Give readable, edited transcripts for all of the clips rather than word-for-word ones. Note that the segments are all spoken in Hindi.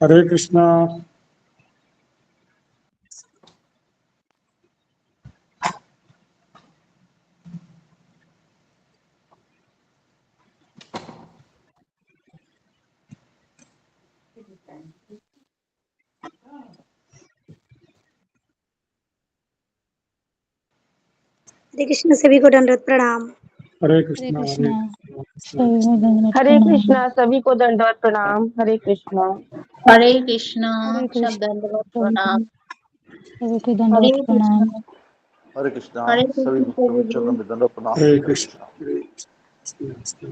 हरे कृष्णा। हरे कृष्ण, सभी को दंडवत प्रणाम। हरे हरे कृष्णा। कृष्णा हरे कृष्णा, सभी को दंडवत प्रणाम। हरे कृष्णा। हरे कृष्णा, हरे सब कृष्ण दंडवत प्रणाम। सभी को हरे दंडवत कृष्णा, प्रणाम। हरे कृष्णा, हरे सभी कृष्ण भक्तों प्रभु के जी। चरणों में दंडवत प्रणाम। हरे हरे कृष्णा। कृष्णा।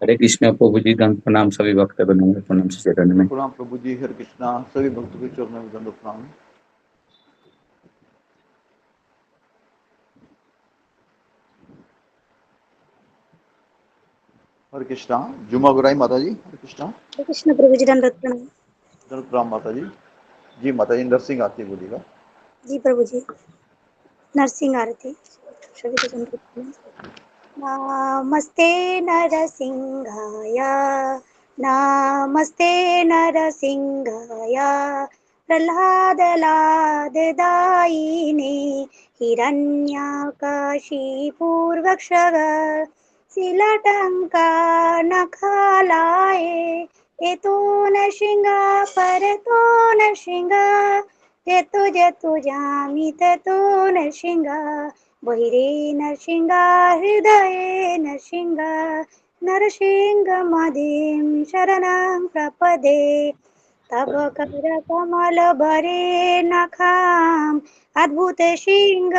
हरे कृष्ण प्रभु जी, दंड प्रणाम सभी भक्त बनूंगे प्रणाम से चरण में। प्रणाम प्रभु जी। हरे कृष्णा, सभी भक्तों के चरणों में दंडवत प्रणाम। हरे कृष्णा, जुमा गुराई माता जी। हरे कृष्णा, हरे कृष्ण प्रभु जी, दंडवत प्रणाम। दंडवत प्रणाम माता जी। जी माता जी, नरसिंह आती बोलिएगा। जी प्रभु जी, नरसिंह आरती। सभी को दंडवत प्रणाम। नमस्ते नरसिंहाय, नमस्ते नरसिंहाय, प्रह्लादलाददायिने हिरण्यकशिपूर्वक्षग शिलटङ्का नखालाय एतो नृसिंह परतो नृसिंह जतो जतो जामि ततो नृसिंह बहिरे नृसिंह हृदये नृसिंह नरसिंहमदिं शरणं प्रपदे तव करकमलभरे नखाम् अद्भुत सिंह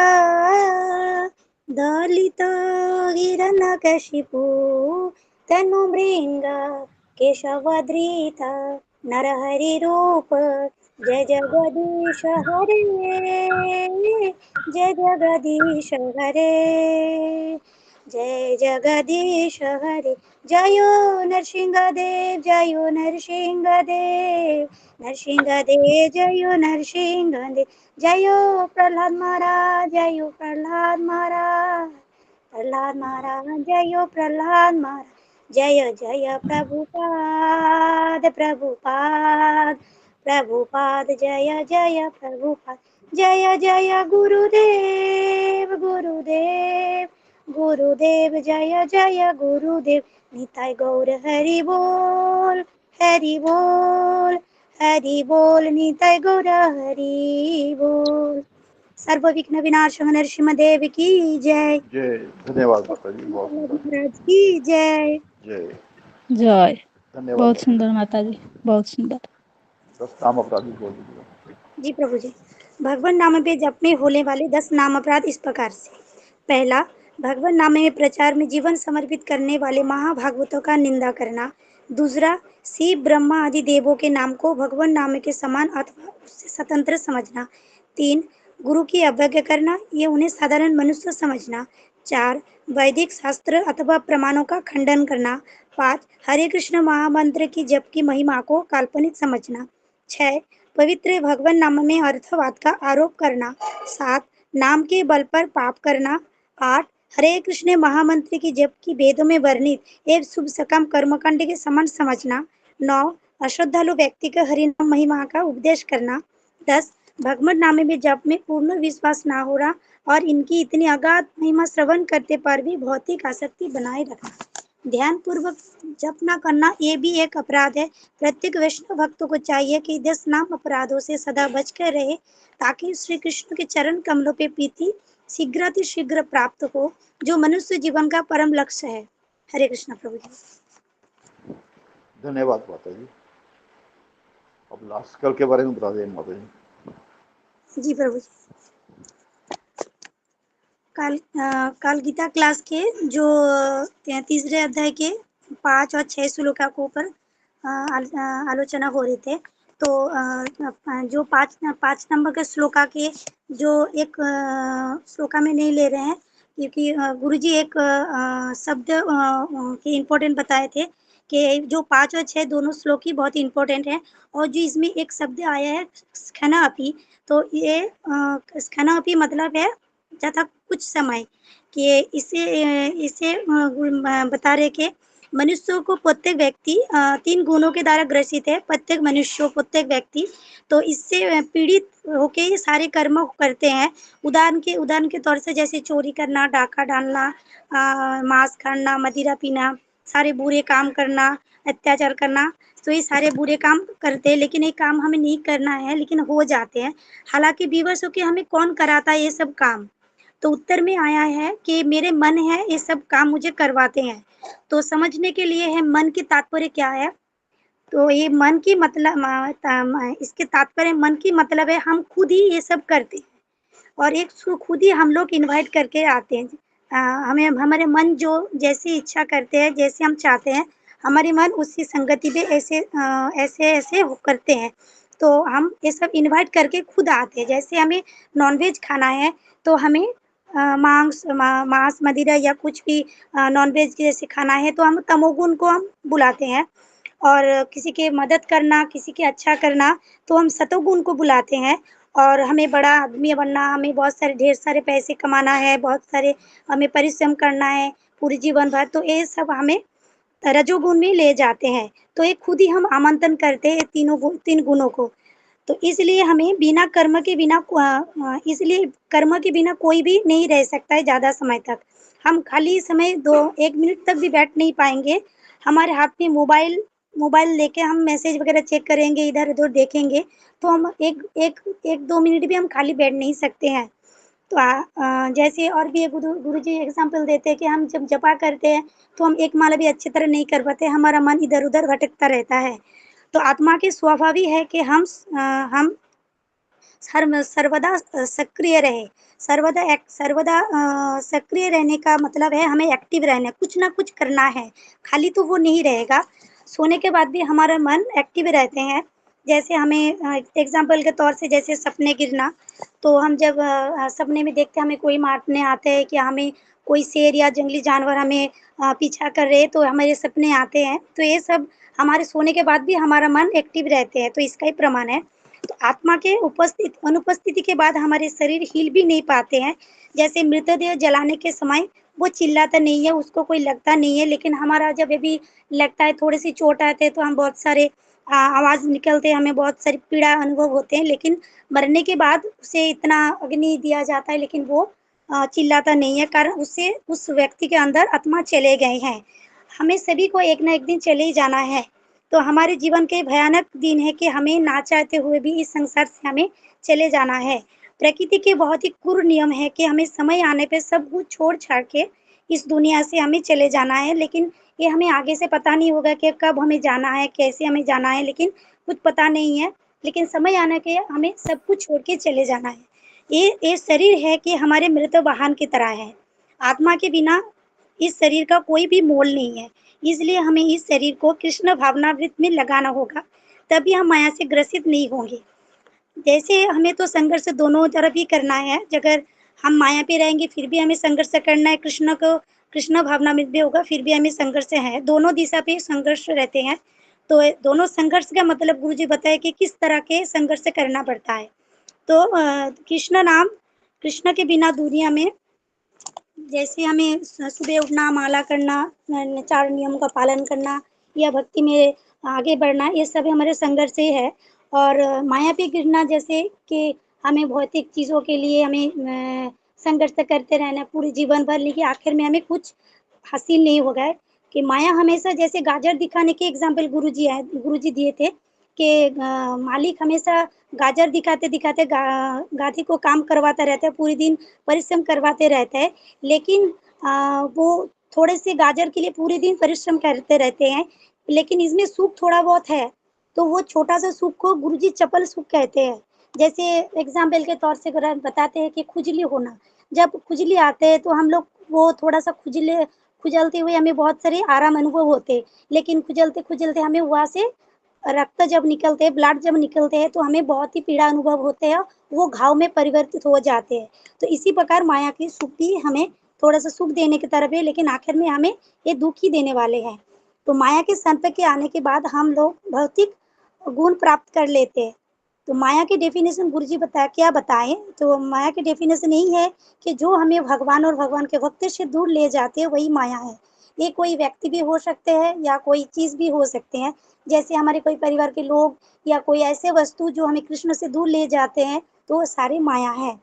दलित हिरण्यकशिपु तनुमृङ्ग केशवधृत नरहरिरूप जय जगदीश हरे, जय जगदीश हरे, जय जगदीश हरे। जयो नरसिंहदेव, जयो नरसिंहदेव, नरसिंहदेव जयो नरसिंहदेव, जयो प्रहलाद महाराज, जयो प्रहलाद महाराज, प्रहलाद महाराज जयो प्रहलाद महाराज, जय जय प्रभुपाद प्रभुपाद प्रभुपाद, जय जय प्रभुपाद, जय जय गुरुदेव गुरुदेव गुरुदेव, जय जय गुरुदेव। निताय गौर हरि बोल, हरि बोल, हरि बोल, निताय गौर हरि बोल। सर्व विघ्न विनाशक नरसिंहदेव की जय। जय। धन्यवाद माता जी, बहुत सुंदर। महाराज की जय। जय। जय। धन्यवाद बहुत माता जी। सुंदर माता जी, बहुत सुंदर। 10 नाम अपराधी बोल दीजिएगा। जी प्रभु जी, भगवान नाम पे जप में होने वाले 10 नाम अपराध इस प्रकार से। पहला, भगवान नाम में प्रचार में जीवन समर्पित करने वाले महाभागवतों का निंदा करना। दूसरा, शिव ब्रह्मा आदि देवों के नाम को भगवान नाम के समान अथवा उससे स्वतंत्र समझना। 3, गुरु की अवज्ञा करना, ये उन्हें साधारण मनुष्य समझना। 4, वैदिक शास्त्र अथवा प्रमाणों का खंडन करना। 5, हरे कृष्ण महामंत्र की जप की महिमा को काल्पनिक समझना। 6, पवित्र भगवान नाम में अर्थवाद का आरोप करना। 7, नाम के बल पर पाप करना। 8, हरे कृष्ण महामंत्र की जप की वेदों में वर्णित एक शुभ सकाम कर्मकांड के समान समझना। 9 अश्रद्धालु व्यक्ति का हरिनाम महिमा का उपदेश करना। 10 भगवत नाम में जप में पूर्ण विश्वास ना हो रहा और इनकी इतनी अगाध महिमा श्रवण करते पर भी भौतिक आसक्ति बनाए रखना। ध्यान पूर्वक जप न करना ये भी एक अपराध है। प्रत्येक वैष्णव भक्तों को चाहिए कि 10 नाम अपराधों से सदा बचकर रहे ताकि श्री कृष्ण के चरण कमलों पे प्रीति शीघ्र प्राप्त हो जो मनुष्य जीवन का परम लक्ष्य है। हरे कृष्ण प्रभु जी। धन्यवाद माता जी। अब लास्ट कल के बारे में बता दें माता जी। जी प्रभु जी। काल गीता क्लास के जो तीसरे अध्याय के 5 और 6 श्लोका के ऊपर आलोचना हो रही थे। तो जो 5 नंबर के श्लोका के जो एक श्लोका में नहीं ले रहे हैं क्योंकि गुरुजी एक शब्द के इम्पोर्टेंट बताए थे कि जो 5 और 6 दोनों श्लोक ही बहुत इम्पोर्टेंट है और जो इसमें एक शब्द आया है स्खनापि, तो ये स्खनापि मतलब है तथा कुछ समय कि इसे बता रहे कि मनुष्यों को प्रत्येक व्यक्ति 3 गुणों के द्वारा ग्रसित है। प्रत्येक मनुष्य प्रत्येक व्यक्ति तो इससे पीड़ित होके ये सारे कर्म करते हैं। उदाहरण के तौर से जैसे चोरी करना, डाका डालना, मांस खाना, मदिरा पीना, सारे बुरे काम करना, अत्याचार करना, तो ये सारे बुरे काम करते हैं लेकिन ये काम हमें नहीं करना है लेकिन हो जाते हैं। हालांकि विवश होके हमें कौन कराता है ये सब काम, तो उत्तर में आया है कि मेरे मन है ये सब काम मुझे करवाते हैं। तो समझने के लिए है मन की तात्पर्य क्या है। तो ये मन की मतलब इसके तात्पर्य मन की मतलब है हम खुद ही ये सब करते हैं और एक खुद ही हम लोग इनवाइट करके आते हैं। हमें हमारे मन जो जैसी इच्छा करते हैं जैसे हम चाहते हैं हमारे मन उसी संगति पे ऐसे करते हैं। तो हम ये सब इनवाइट करके खुद आते हैं। जैसे हमें नॉनवेज खाना है तो हमें मांस मदिरा या कुछ भी नॉनवेज जैसे खाना है तो हम तमोगुण को हम बुलाते हैं। और किसी के मदद करना, किसी के अच्छा करना तो हम सतोगुण को बुलाते हैं। और हमें बड़ा आदमी बनना, हमें बहुत सारे ढेर सारे पैसे कमाना है, बहुत सारे हमें परिश्रम करना है पूरे जीवन भर, तो ये सब हमें रजोगुण में ले जाते हैं। तो ये खुद ही हम आमंत्रण करते हैं 3 गुणों को। तो इसलिए हमें बिना कर्म के बिना इसलिए कर्म के बिना कोई भी नहीं रह सकता है ज़्यादा समय तक। हम खाली समय 1 मिनट तक भी बैठ नहीं पाएंगे। हमारे हाथ में मोबाइल लेके हम मैसेज वगैरह चेक करेंगे, इधर उधर देखेंगे तो हम एक 2 मिनट भी हम खाली बैठ नहीं सकते हैं। तो जैसे और भी गुरुजी एग्जाम्पल देते हैं कि हम जब जपा करते हैं तो हम एक माला भी अच्छी तरह नहीं कर पाते, हमारा मन इधर उधर भटकता रहता है। तो आत्मा के स्वाभाविक है कि हम सर्वदा सक्रिय रहे। सर्वदा सक्रिय रहने का मतलब है हमें एक्टिव रहना, कुछ ना कुछ करना है, खाली तो वो नहीं रहेगा। सोने के बाद भी हमारा मन एक्टिव रहते हैं। जैसे हमें एग्जाम्पल के तौर से जैसे सपने गिरना, तो हम जब सपने में देखते हैं हमें कोई मारने आते हैं कि हमें कोई शेर या जंगली जानवर हमें पीछा कर रहे हैं तो हमारे सपने आते हैं। तो ये सब हमारे सोने के बाद भी हमारा मन एक्टिव रहते हैं, तो इसका ही प्रमाण है। तो आत्मा के अनुपस्थिति के बाद हमारे शरीर हिल भी नहीं पाते हैं। जैसे मृतदेह जलाने के समय वो चिल्लाता नहीं है, उसको कोई लगता नहीं है, लेकिन हमारा जब भी लगता है थोड़ी सी चोट आते हैं तो हम बहुत सारे आवाज निकलते हैं, हमें बहुत सारी पीड़ा अनुभव होते हैं। लेकिन मरने के बाद उसे इतना अग्नि दिया जाता है लेकिन वो चिल्लाता नहीं है, कारण उससे उस व्यक्ति के अंदर आत्मा चले गए हैं। हमें सभी को एक ना एक दिन चले ही जाना है। तो हमारे जीवन के भयानक दिन है कि हमें ना चाहते हुए भी इस संसार से हमें चले जाना है। प्रकृति के बहुत ही क्रूर नियम है कि हमें समय आने पे सब कुछ छोड़ छाड़ के इस दुनिया से हमें चले जाना है। लेकिन ये हमें आगे से पता नहीं होगा कि कब हमें जाना है, कैसे हमें जाना है, लेकिन कुछ पता नहीं है। लेकिन समय आने के हमें सब कुछ छोड़ के चले जाना है। ये शरीर है कि हमारे मृत वाहन की तरह है। आत्मा के बिना इस शरीर का कोई भी मोल नहीं है। इसलिए हमें इस शरीर को कृष्ण भावनावृत्त में लगाना होगा, तभी हम माया से ग्रसित नहीं होंगे। जैसे हमें तो संघर्ष दोनों तरफ ही करना है। अगर हम माया पे रहेंगे फिर भी हमें संघर्ष करना है, कृष्ण भावनामृत भी होगा फिर भी हमें संघर्ष है, दोनों दिशा पे संघर्ष रहते हैं। तो दोनों संघर्ष का मतलब गुरुजी बताए कि किस तरह के संघर्ष करना पड़ता है। तो कृष्ण के बिना दुनिया में जैसे हमें सुबह उठना, माला करना, 4 नियमों का पालन करना या भक्ति में आगे बढ़ना, ये सब हमारे संघर्ष से है। और माया पे गिरना जैसे कि हमें भौतिक चीज़ों के लिए हमें संघर्ष करते रहना पूरे जीवन भर, लेकिन आखिर में हमें कुछ हासिल नहीं होगा है कि माया हमेशा जैसे गाजर दिखाने के एग्जाम्पल गुरुजी दिए थे कि मालिक हमेशा गाजर दिखाते-दिखाते गाधी को काम करवाता रहता है, पूरे दिन परिश्रम करवाते रहता है, लेकिन वो थोड़े से गाजर के लिए पूरे दिन परिश्रम करते रहते हैं, लेकिन इसमें सुख थोड़ा बहुत है, तो वो छोटा-सा सुख को गुरुजी चपल सुख कहते हैं। जैसे एग्जाम्पल के तौर से अगर बताते हैं कि खुजली होना, जब खुजली आते हैं तो हम लोग वो थोड़ा-सा खुजलते हुए हमें बहुत सारे आराम अनुभव होते हैं, लेकिन खुजलते-खुजलते हमें वहाँ से रक्त जब निकलते हैं, ब्लड जब निकलते हैं तो हमें बहुत ही पीड़ा अनुभव होते हैं, वो घाव में परिवर्तित हो जाते हैं। तो इसी प्रकार माया की सुख भी हमें थोड़ा-सा सुख देने की तरफ है, लेकिन आखिर में हमें ये दुःख ही देने वाले हैं। तो माया के संपर्क के आने के बाद हम लोग भौतिक गुण प्राप्त कर लेते हैं। तो माया की डेफिनेशन गुरुजी क्या बताएँ? तो माया की डेफिनेशन यही है कि जो हमें भगवान और भगवान के भक्त से दूर ले जाते हैं, वही माया है। ये कोई व्यक्ति भी हो सकते हैं या कोई चीज़ भी हो सकते हैं। जैसे हमारे कोई परिवार के लोग या कोई ऐसे वस्तु जो हमें कृष्ण से दूर ले जाते हैं, तो वो सारे माया है।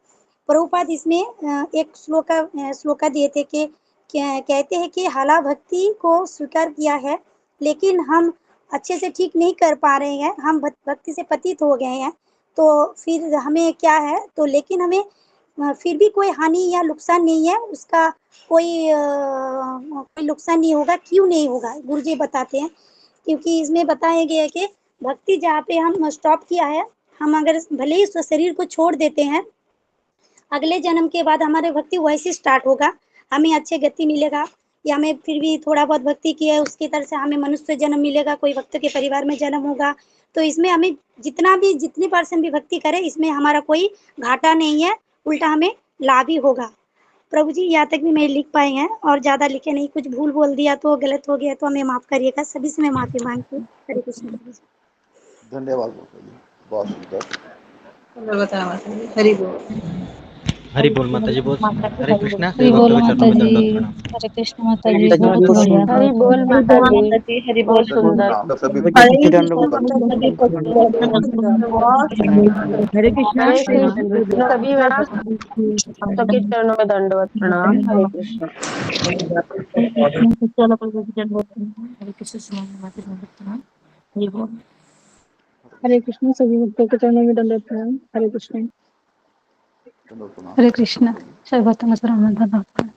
प्रभुपाद इसमें एक श्लोका दिए थे कि कहते हैं कि हाला भक्ति को स्वीकार किया है, लेकिन हम अच्छे से ठीक नहीं कर पा रहे हैं, हम भक्ति से पतित हो गए हैं, तो फिर हमें क्या है, तो लेकिन हमें फिर भी कोई हानि या नुकसान नहीं है, उसका कोई नुकसान नहीं होगा, क्यों नहीं होगा? गुरुजी बताते हैं, क्योंकि इसमें बताया गया है कि भक्ति जहाँ पे हम स्टॉप किया है, हम अगर भले ही शरीर को छोड़ देते हैं, अगले जन्म के बाद हमारे भक्ति वैसे स्टार्ट होगा, हमें अच्छे गति मिलेगा या हमें फिर भी थोड़ा बहुत भक्ति किया है उसकी तरह से हमें मनुष्य जन्म मिलेगा, कोई भक्त के परिवार में जन्म होगा। तो इसमें हमें जितनी परसेंट भी भक्ति करें, इसमें हमारा कोई घाटा नहीं है, उल्टा हमें लाभ ही होगा। प्रभु जी यहाँ तक भी मैं लिख पाए हैं और ज़्यादा लिखे नहीं, कुछ भूल बोल दिया तो गलत हो गया तो हमें माफ़ करिएगा, सभी से मैं माफ़ी मांगती हूँ। हरे कृष्ण प्रभु जी। धन्यवाद माता जी, बहुत सुंदर। हरि बोल। हरि बोल माता जी, बहुत सुंदर। हरे कृष्णा, सभी हरि बोल भक्तों के चरणों माता में जी। दंडवत प्रणाम। हरे कृष्ण माता जी, बहुत बढ़िया, हरि बहुत बोल बढ़िया। माता जी, हरि बोल। बहुत दंडवत सुंदर। प्रणाम सभी हरे कृष्ण सभी को बहुत हरे कृष्णा हरे श्री कृष्ण सभी भक्तों के चरणों में दंडवत प्रणाम। हरे कृष्ण। हरे कृष्ण सभी भक्तों के चरणों में दंडवत प्रणाम। हरे कृष्ण। दंडवत प्रणाम हरे कृष्ण सभी भक्तों के चरणों में दंडवत प्रणाम।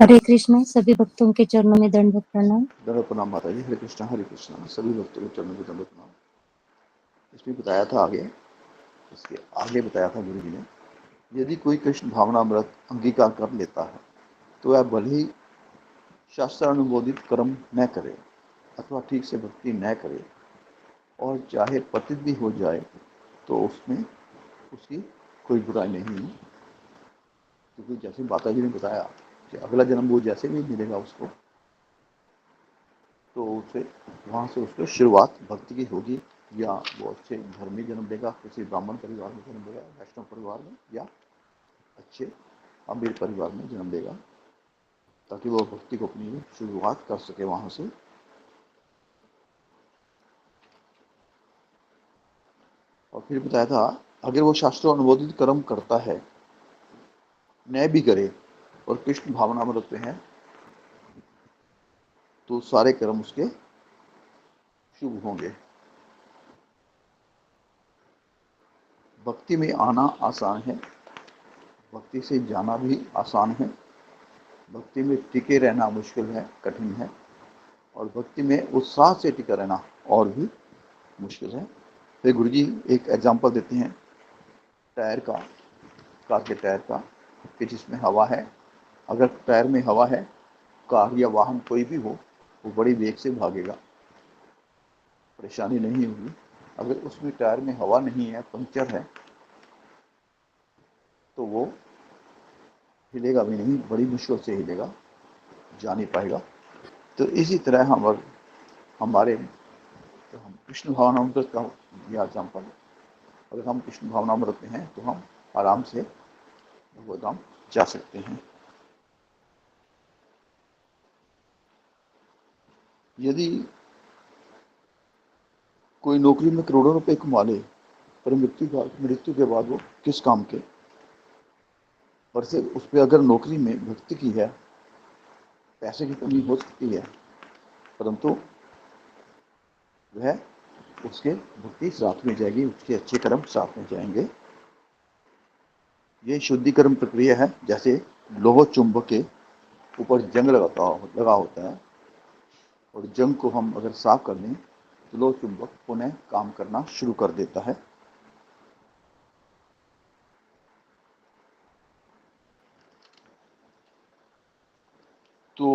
हरे कृष्ण सभी भक्तों के चरणों में दंडवत प्रणाम। दंडवत प्रणाम माता जी। हरे कृष्णा सभी भक्तों के चरणों में दंडवत प्रणाम। इसमें बताया था आगे, इसके आगे बताया था गुरु जी ने, यदि कोई कृष्ण भावनामृत अंगीकार कर लेता है तो वह भले ही शास्त्रानुमोदित कर्म न करे अथवा ठीक से भक्ति न करे और चाहे पतित भी हो जाए तो उसमें उसकी कोई बुराई नहीं है, क्योंकि जैसे माता जी ने बताया कि अगला जन्म वो जैसे भी मिलेगा उसको, तो उसे वहाँ से उसको शुरुआत भक्ति की होगी, या वो अच्छे घर में जन्म लेगा, किसी ब्राह्मण परिवार में जन्म लेगा, वैष्णव परिवार में, या अच्छे अमीर परिवार में जन्म लेगा, ताकि वो भक्ति को अपनी शुरुआत कर सके वहाँ से। और फिर बताया था, अगर वो शास्त्रों अनुमोदित कर्म करता है, न भी करे और कृष्ण भावनामृत में है, तो सारे कर्म उसके शुभ होंगे। भक्ति में आना आसान है, भक्ति से जाना भी आसान है, भक्ति में टिके रहना मुश्किल है, कठिन है, और भक्ति में उत्साह से टिका रहना और भी मुश्किल है। फिर गुरुजी एक एग्जांपल देते हैं टायर का, कार के टायर का, कि जिसमें हवा है, अगर टायर में हवा है, कार या वाहन कोई भी हो, वो बड़ी वेग से भागेगा, परेशानी नहीं होगी। अगर उसमें टायर में हवा नहीं है, पंक्चर है, तो वो हिलेगा भी नहीं, बड़ी मुश्किल से हिलेगा, जा नहीं पाएगा। तो इसी तरह हमारे तो हम कृष्ण भावनामृत का दिया एग्जाम्पल, अगर हम कृष्ण भावनामृत में हैं तो हम आराम से भगवत धाम जा सकते हैं। यदि कोई नौकरी में करोड़ों रुपए कमा ले पर मृत्यु के बाद वो किस काम के, पर से उस पर अगर नौकरी में भक्ति की है, पैसे की कमी हो सकती है, परंतु वह उसके भक्ति साथ में जाएगी, उसके अच्छे कर्म साथ में जाएंगे। ये शुद्धिकरण प्रक्रिया है। जैसे लोह चुंबक के ऊपर जंग लगा होता है और जंग को हम अगर साफ कर दें तो लोह चुंबक पुनः काम करना शुरू कर देता है। तो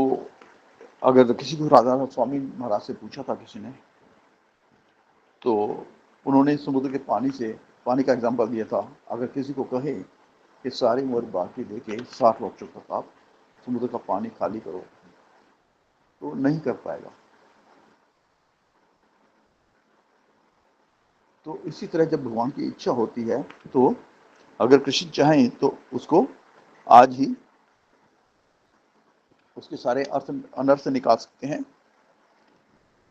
अगर किसी को राधा स्वामी महाराज से पूछा था किसी ने, तो उन्होंने समुद्र के पानी का एग्जाम्पल दिया था। अगर किसी को कहे कि सारी उम्र बाकी दे के 60 वर्षों तक आप समुद्र का पानी खाली करो, तो नहीं कर पाएगा। तो इसी तरह जब भगवान की इच्छा होती है, तो अगर कृष्ण चाहें तो उसको आज ही उसके सारे अनर्थ निकाल सकते हैं।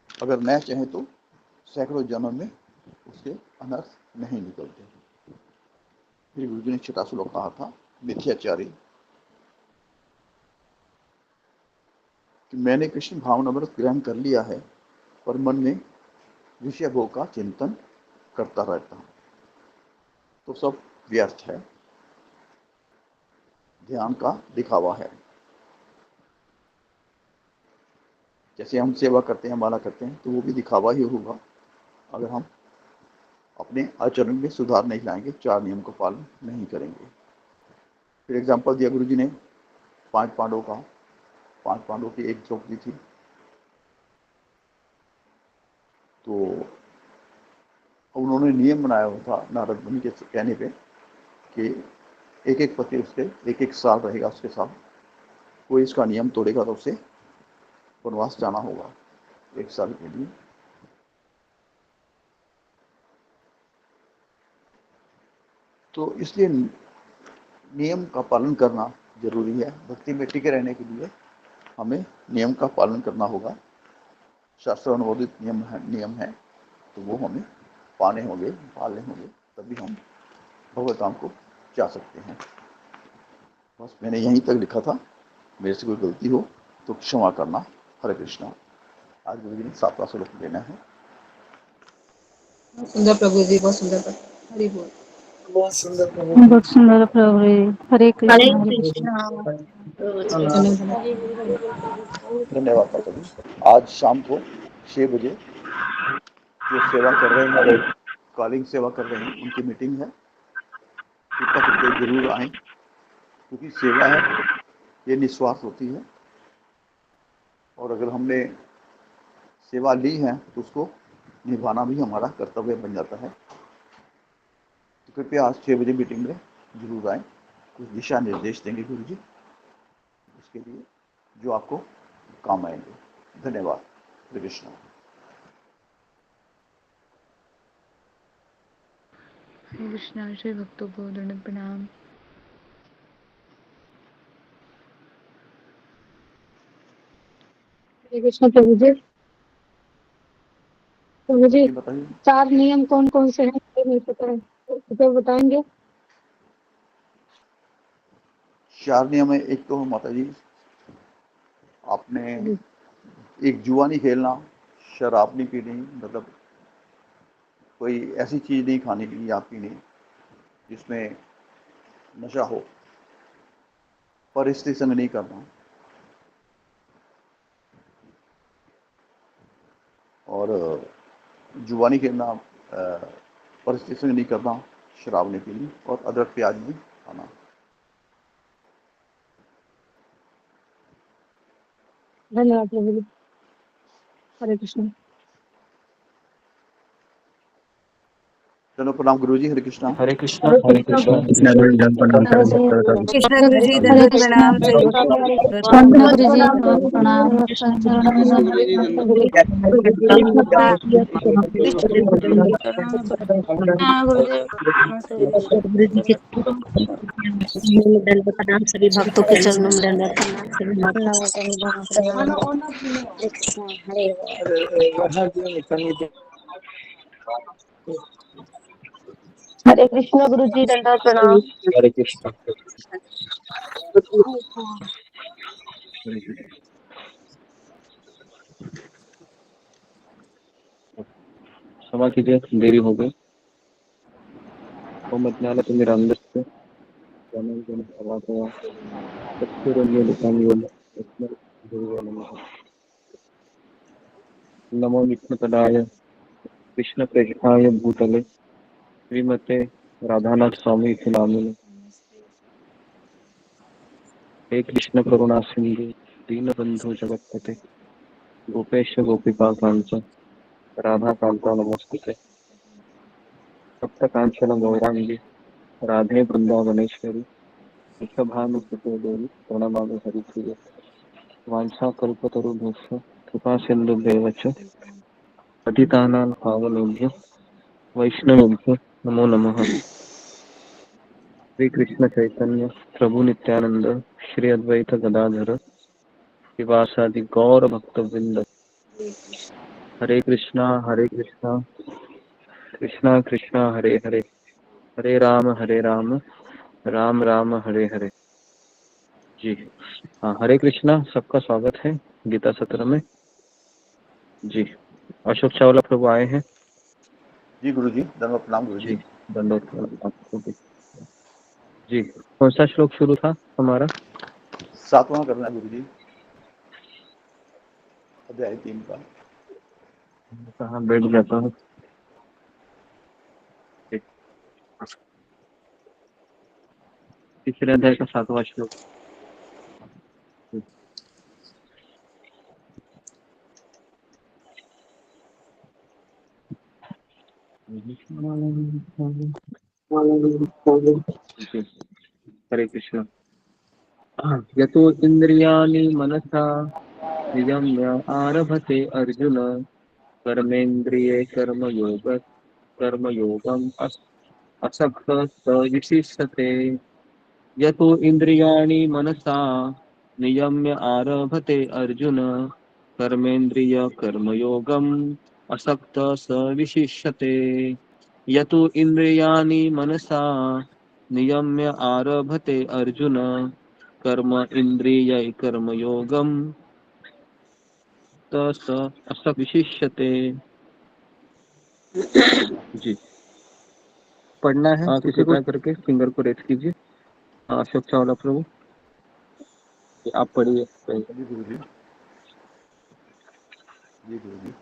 अगर न चाहें तो सैकड़ों जन्म में उसके अनर्थ नहीं निकलते। फिर गुरु जी ने छठा श्लोक कहा था, मिथ्याचारी, कि मैंने कृष्ण भावनामृत ग्रहण कर लिया है पर मन में विषय भोग का चिंतन करता रहता हूं, तो सब व्यर्थ है, ध्यान का दिखावा है। जैसे हम सेवा करते हैं, माला करते हैं, तो वो भी दिखावा ही होगा अगर हम अपने आचरण में सुधार नहीं लाएंगे, 4 नियम का पालन नहीं करेंगे। फिर एग्जाम्पल दिया गुरु जी ने 5 पांडवों का। 5 पांडवों की एक द्रौपदी थी, तो उन्होंने नियम बनाया हुआ था नारद मुनि के कहने पे कि एक एक पति उसके एक एक साल रहेगा उसके साथ, कोई इसका नियम तोड़ेगा तो उसे वनवास जाना होगा 1 साल के लिए। तो इसलिए नियम का पालन करना जरूरी है। भक्ति में टिके रहने के लिए हमें नियम का पालन करना होगा। शास्त्र अनुमोदित नियम है, तो वो हमें पाने होंगे, पालने होंगे, तभी हम भगवत धाम को जा सकते हैं। बस मैंने यहीं तक लिखा था। मेरे से कोई गलती हो तो क्षमा करना। हरे कृष्णा। आज गुरु जी ने 7वां श्लोक लेना है। सुंदर प्रभु जी, बहुत सुंदर। हरि बोल। बहुत सुंदर प्रभु जी। बहुत सुंदर प्रभु जी। हरे हरे कृष्ण हरे कृष्ण। कृष्णा। धन्यवाद माता जी। आज शाम को 6 बजे जो सेवा कर रहे हैं, कॉलिंग सेवा कर रहे हैं, उनकी मीटिंग है। कृपा करके जरूर आए, क्योंकि सेवा है ये निस्वार्थ होती है, और अगर हमने सेवा ली है तो उसको निभाना भी हमारा कर्तव्य बन जाता है। तो कृपया आज 6 बजे मीटिंग में जरूर आए। कुछ दिशा निर्देश देंगे गुरु जी उसके लिए, जो आपको काम आएंगे। धन्यवाद। हरे कृष्णा। हरे कृष्णा। श्री भक्तों को दंड प्रणाम। हरे कृष्ण प्रभु जी। प्रभु जी, ये बताइए 4 नियम कौन कौन से हैं, मुझे नहीं पता है, तो बताएंगे। 4 नियम है। एक तो माता जी, आपने एक जुआ नहीं खेलना, शराब नहीं पीनी, मतलब कोई ऐसी चीज नहीं खानी या पीनी जिसमें नशा हो, परिस्थिति संग नहीं करना, और जुआ नहीं खेलना, परिस्थिति संग नहीं करना, शराब नहीं पीनी, और अदरक प्याज नहीं खाना। धन्यवाद प्रभु जी। हरे कृष्ण। चलो प्रणाम गुरु जी। हरे कृष्णा। हरे कृष्णा हरे कृष्णा कृष्ण गुरु जी दंड प्रणाम सभी भक्तों का कृष्ण गुरु जी हरे दंडवत कृष्णा प्रणाम सभी कृष्ण गुरु जी प्रणाम चरणों में गुरु जी के दंडवत प्रणाम सभी भक्तों के चरणों में दंडवत प्रणाम सभी हरे कृष्णा गुरु जी दंडवत प्रणाम। हरे कृष्णा। क्षमा कीजिए देरी हो गई। ओम ज्ञानति मिरांधस्य ज्ञानं ज्ञानप्रदायक चक्षुरुन्मीलितं नमो विष्णुपदाय कृष्णप्रेष्ठाय भूतले श्रीमते राधानाथ स्वामी इति नामिने। हे कृष्ण करुणा सिंधु दीनबंधु जगत्पते गोपेश गोपिका कांच राधा कांता नमोस्तुते। सप्त कांचन गौरांगी राधे वृंदावनेश्वरी वृषभानुसुते देवी प्रणमामि हरिप्रिये। वांछा कल्पतरुभ्यश्च कृपा सिन्धुभ्येव च पतितानां पावनेभ्यो वैष्णवेभ्यो नमो नमः। श्री कृष्ण चैतन्य प्रभु नित्यानंद श्री अद्वैत गदाधर शिवासादि गौर भक्तवृंद। हरे कृष्णा कृष्णा कृष्णा हरे हरे हरे राम राम राम हरे हरे। जी हाँ, हरे कृष्णा। सबका स्वागत है गीता सत्र में। जी अशोक चावला प्रभु आए हैं। जी गुरु जी दंडवत प्रणाम गुरु जी जी। दंडोत आपको भी। जी कौन सा श्लोक शुरू था हमारा? 7वां करना है गुरु जी, अध्याय 3 का। कहाँ बैठ जाता हूँ। तीसरे अध्याय का 7वां श्लोक। हरे कृष्ण। यतो इंद्रियाणि मनसा नियम्य आरभते अर्जुन कर्मेन्द्रिये कर्मयोगम असक्त विशिष्यते। यतो इंद्रियाणि मनसा नियम्य आरभते अर्जुन कर्मेन्द्रिय कर्मयोगम असक्त स विशिष्यते। यतो इंद्रियाणि मनसा नियम्य आरभते अर्जुन कर्म इंद्रिय कर्मयोगम तस असक्त विशिष्यते। जी पढ़ना है किसी को करके फिंगर को रेस कीजिए। अशोक चावला प्रभु आप पढ़िए। जी गुरु जी। जी गुरु जी।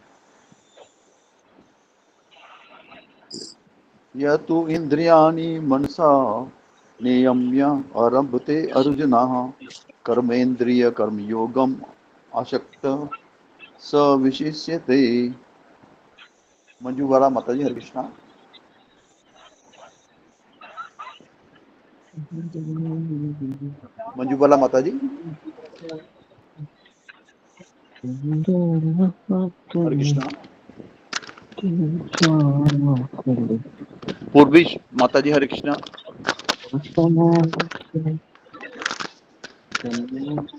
यह तो इंद्रियाणि मनसा नियम्य आरभते अर्जुन कर्मेन्द्रिय कर्मयोगम आशक्त स विशिष्यते। मंजूवाला माता जी। हरे कृष्णा। मंजूबाला माता जी। हरे कृष्णा। पूर्वी माता जी। हरे कृष्णा।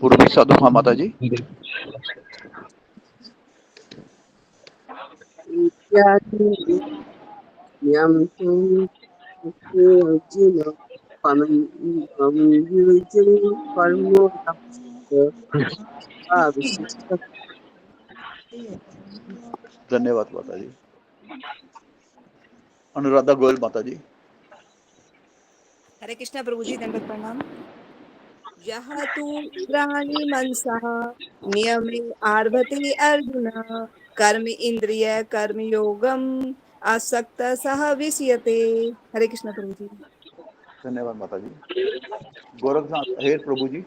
पूर्वी साधु हाँ माता जी। धन्यवाद माता जी। अनुराधा गोयल माता जी। हरे कृष्णा प्रभु जी दंडवत प्रणाम। यह तु इंद्रियाणि मनसः नियमे आरभते अर्जुन कर्म इंद्रिय कर्म योगम आसक्त सह विषयते। हरे कृष्णा प्रभु जी। धन्यवाद माता जी। गोरखनाथ हेर प्रभु जी।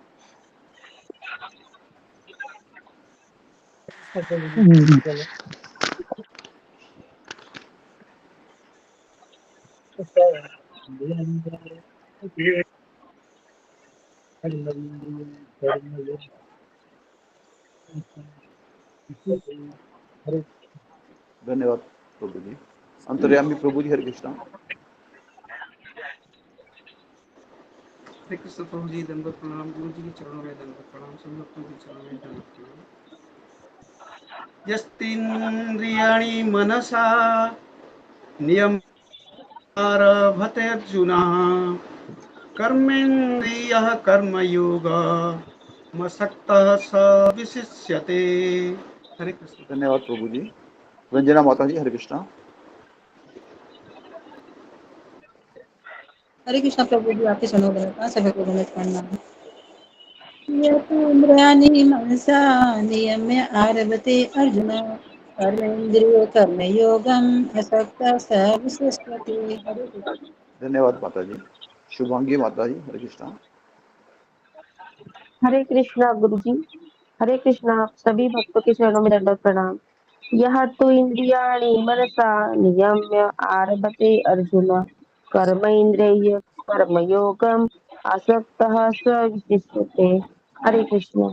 धन्यवाद प्रभु जी। अंतर्यामी प्रभु जी, हरे कृष्णा। हरे कृष्ण प्रभु जी, दंडवत प्रणाम। गुरु जी के चरणों में दंडवत प्रणाम। सभी भक्तों के चरणों में दंडवत प्रणाम। यस्तिन्द्रियाणि मनसा नियमारभते अर्जुन कर्मेन्द्रियः कर्मयोगः मसक्तः स विशिष्यते। हरे कृष्ण। धन्यवाद प्रभु जी। रंजना माता जी, हरे कृष्णा। हरे कृष्णा प्रभु जी, आपके चरणों में सभी को दंडवत प्रणाम। यतीन्द्रियाणि मनसा नियम्य आरभते अर्जुन कर्मेन्द्रिय कर्मयोगम् असक्तः स विशिष्यते। हरे कृष्ण। धन्यवाद माता जी। शुभांगी माता जी, हरे कृष्णा। हरे कृष्णा गुरु जी। हरे कृष्णा सभी भक्तों के चरणों में दंडवत प्रणाम। यह तो इंद्रियाणि मनसा नियम्य आरभते अर्जुन कर्म इंद्रिय कर्मयोगम आसक्तः स विशिष्यते। हरे कृष्ण।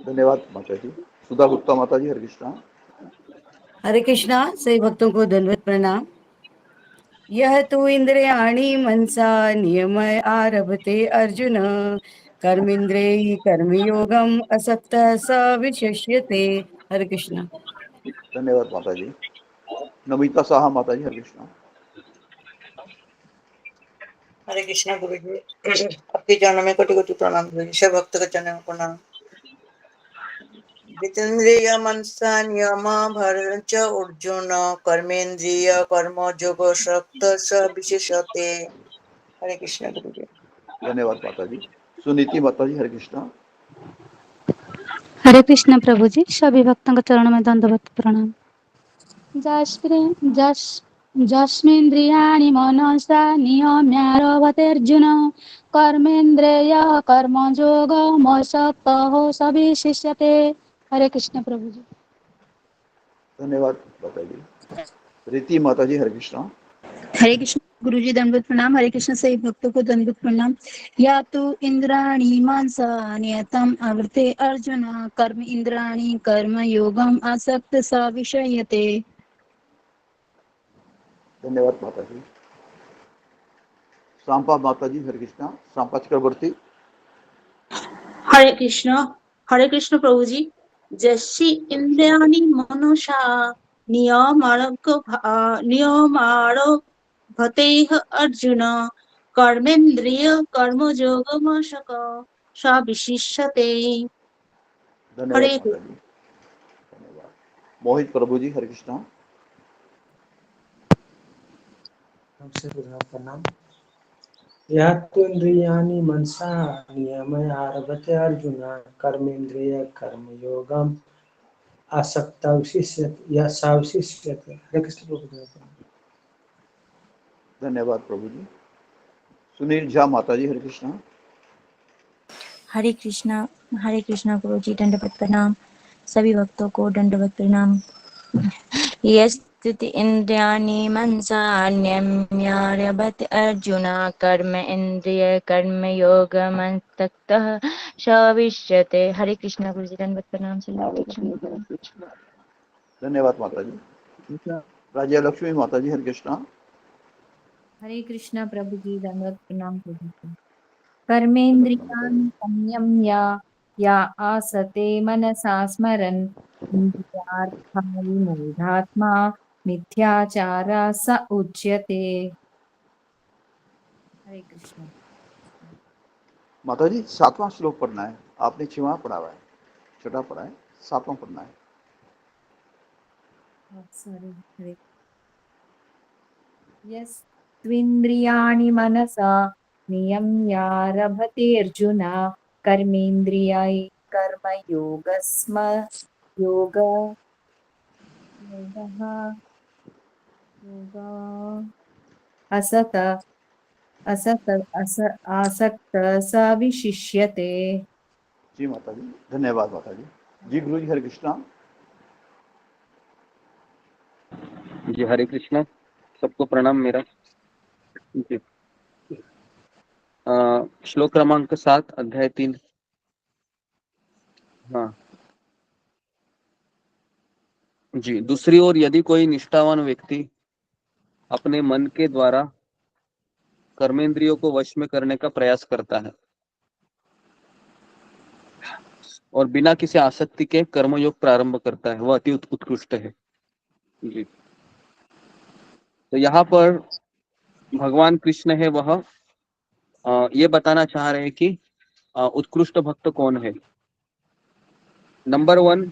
धन्यवाद माता जी। सुधा गुप्ता माता जी, हरे कृष्णा। हरे कृष्णा सभी भक्तों को दंडवत प्रणाम। यह तो इंद्रियाणि मनसा नियम आरभते अर्जुन कर्मेन्द्रिय कर्मयोगम असक्तः स विशिष्यते। हरे कृष्णा। धन्यवाद माता जी। नमिता साहा माता जी, हरे कृष्णा। हरे कृष्णा गुरु जी, आपके चरणों में कोटि कोटि प्रणाम। गुरु जी, सब भक्त के चरणों में प्रणाम। जितेन्द्रिय मनसा नियम भरच अर्जुन कर्मेन्द्रिय कर्म जोग शक्त स विशेषते। हरे कृष्णा गुरु जी। धन्यवाद माता जी। सुनीति माता जी, हरे कृष्णा। हरे कृष्ण प्रभु जी, सभी भक्तों के चरणों में दंडवत प्रणाम। जस्मिन्द्रियाणि मनसा नियम्यारभते अर्जुन कर्मेन्द्रिय कर्मयोगमसक्तः स विशिष्यते। हरे कृष्ण प्रभु जी। धन्यवाद माता जी। रीति माता जी, हरे कृष्णा। हरे कृष्ण गुरु जी, दंडवत प्रणाम। हरे कृष्ण सभी भक्तों को दंडवत प्रणाम। या तो इंद्राणी मनसा नियतम आवृते अर्जुन कर्म इंद्राणी कर्म योगम आसक्त स विषयते। धन्यवाद माता जी। सांपा माता जी, हरे कृष्णा। सांपा चक्रवर्ती। हरे कृष्ण प्रभु जी। जैसी हरे कृष्णा माता इंद्रियाणि जी। मनुषा नियमारभतेह अर्जुन कर्मेन्द्रिय कर्मयोगमशक स विशिष्यते। धन्यवाद हरे माता जी। धन्यवाद। मोहित प्रभु जी, हरे कृष्णा। हमसे प्रणाम। यह तो इंद्रियाणि मनसा नियमय आरभते अर्जुन कर्मेन्द्रिय कर्मयोगम आसक्ता विशिष्यते या सा विशिष्यते। हरे कृष्ण प्रभु जी। धन्यवाद प्रभु जी। सुनील झा माता जी, हरे कृष्णा। हरे कृष्णा गुरु जी, दंडवत प्रणाम। सभी भक्तों को दंडवत प्रणाम। यस्ति इंद्रियाणि मनसा नियम्यारभते अर्जुन कर्म इंद्रिय कर्म योगमसक्तः स विशिष्यते। हरे कृष्णा गुरु जी, दंडवत प्रणाम। धन्यवाद माता जी। राज्य लक्ष्मी माता जी, हरे कृष्णा। हरे कृष्णा प्रभु जी, दंडवत प्रणाम प्रभु जी। दंडवत प्रणाम माता जी। कर्मेन्द्रियाणि संयम्य या आसते मनसा स्मरन् इंद्रियार्थानि मूढात्मा मिथ्याचारः स उच्यते। हरे कृष्णा। माता जी 7वां श्लोक पढ़ना है। आपने 6वां पढ़ा हुआ है, छठा पढ़ा है, 7वां पढ़ना है। सॉरी। हरे यस्त्विन्द्रियाणि मनसा नियम्यारभते अर्जुन कर्मेन्द्रियाणि कर्मयोगस्म योग योगः योगा असत असत अस आसक्त स विशिष्यते। जी माता जी। धन्यवाद माता जी। जी गुरु जी, हरे कृष्णा। जी हरे कृष्णा, सबको प्रणाम मेरा। जी। श्लोक क्रमांक 7 अध्याय 3। हाँ जी। दूसरी ओर यदि कोई निष्ठावान व्यक्ति अपने मन के द्वारा कर्मेंद्रियों को वश में करने का प्रयास करता है और बिना किसी आसक्ति के कर्मयोग प्रारंभ करता है, वह अति उत्कृष्ट है। जी। तो यहाँ पर भगवान कृष्ण है वह ये बताना चाह रहे हैं कि उत्कृष्ट भक्त कौन है। नंबर 1,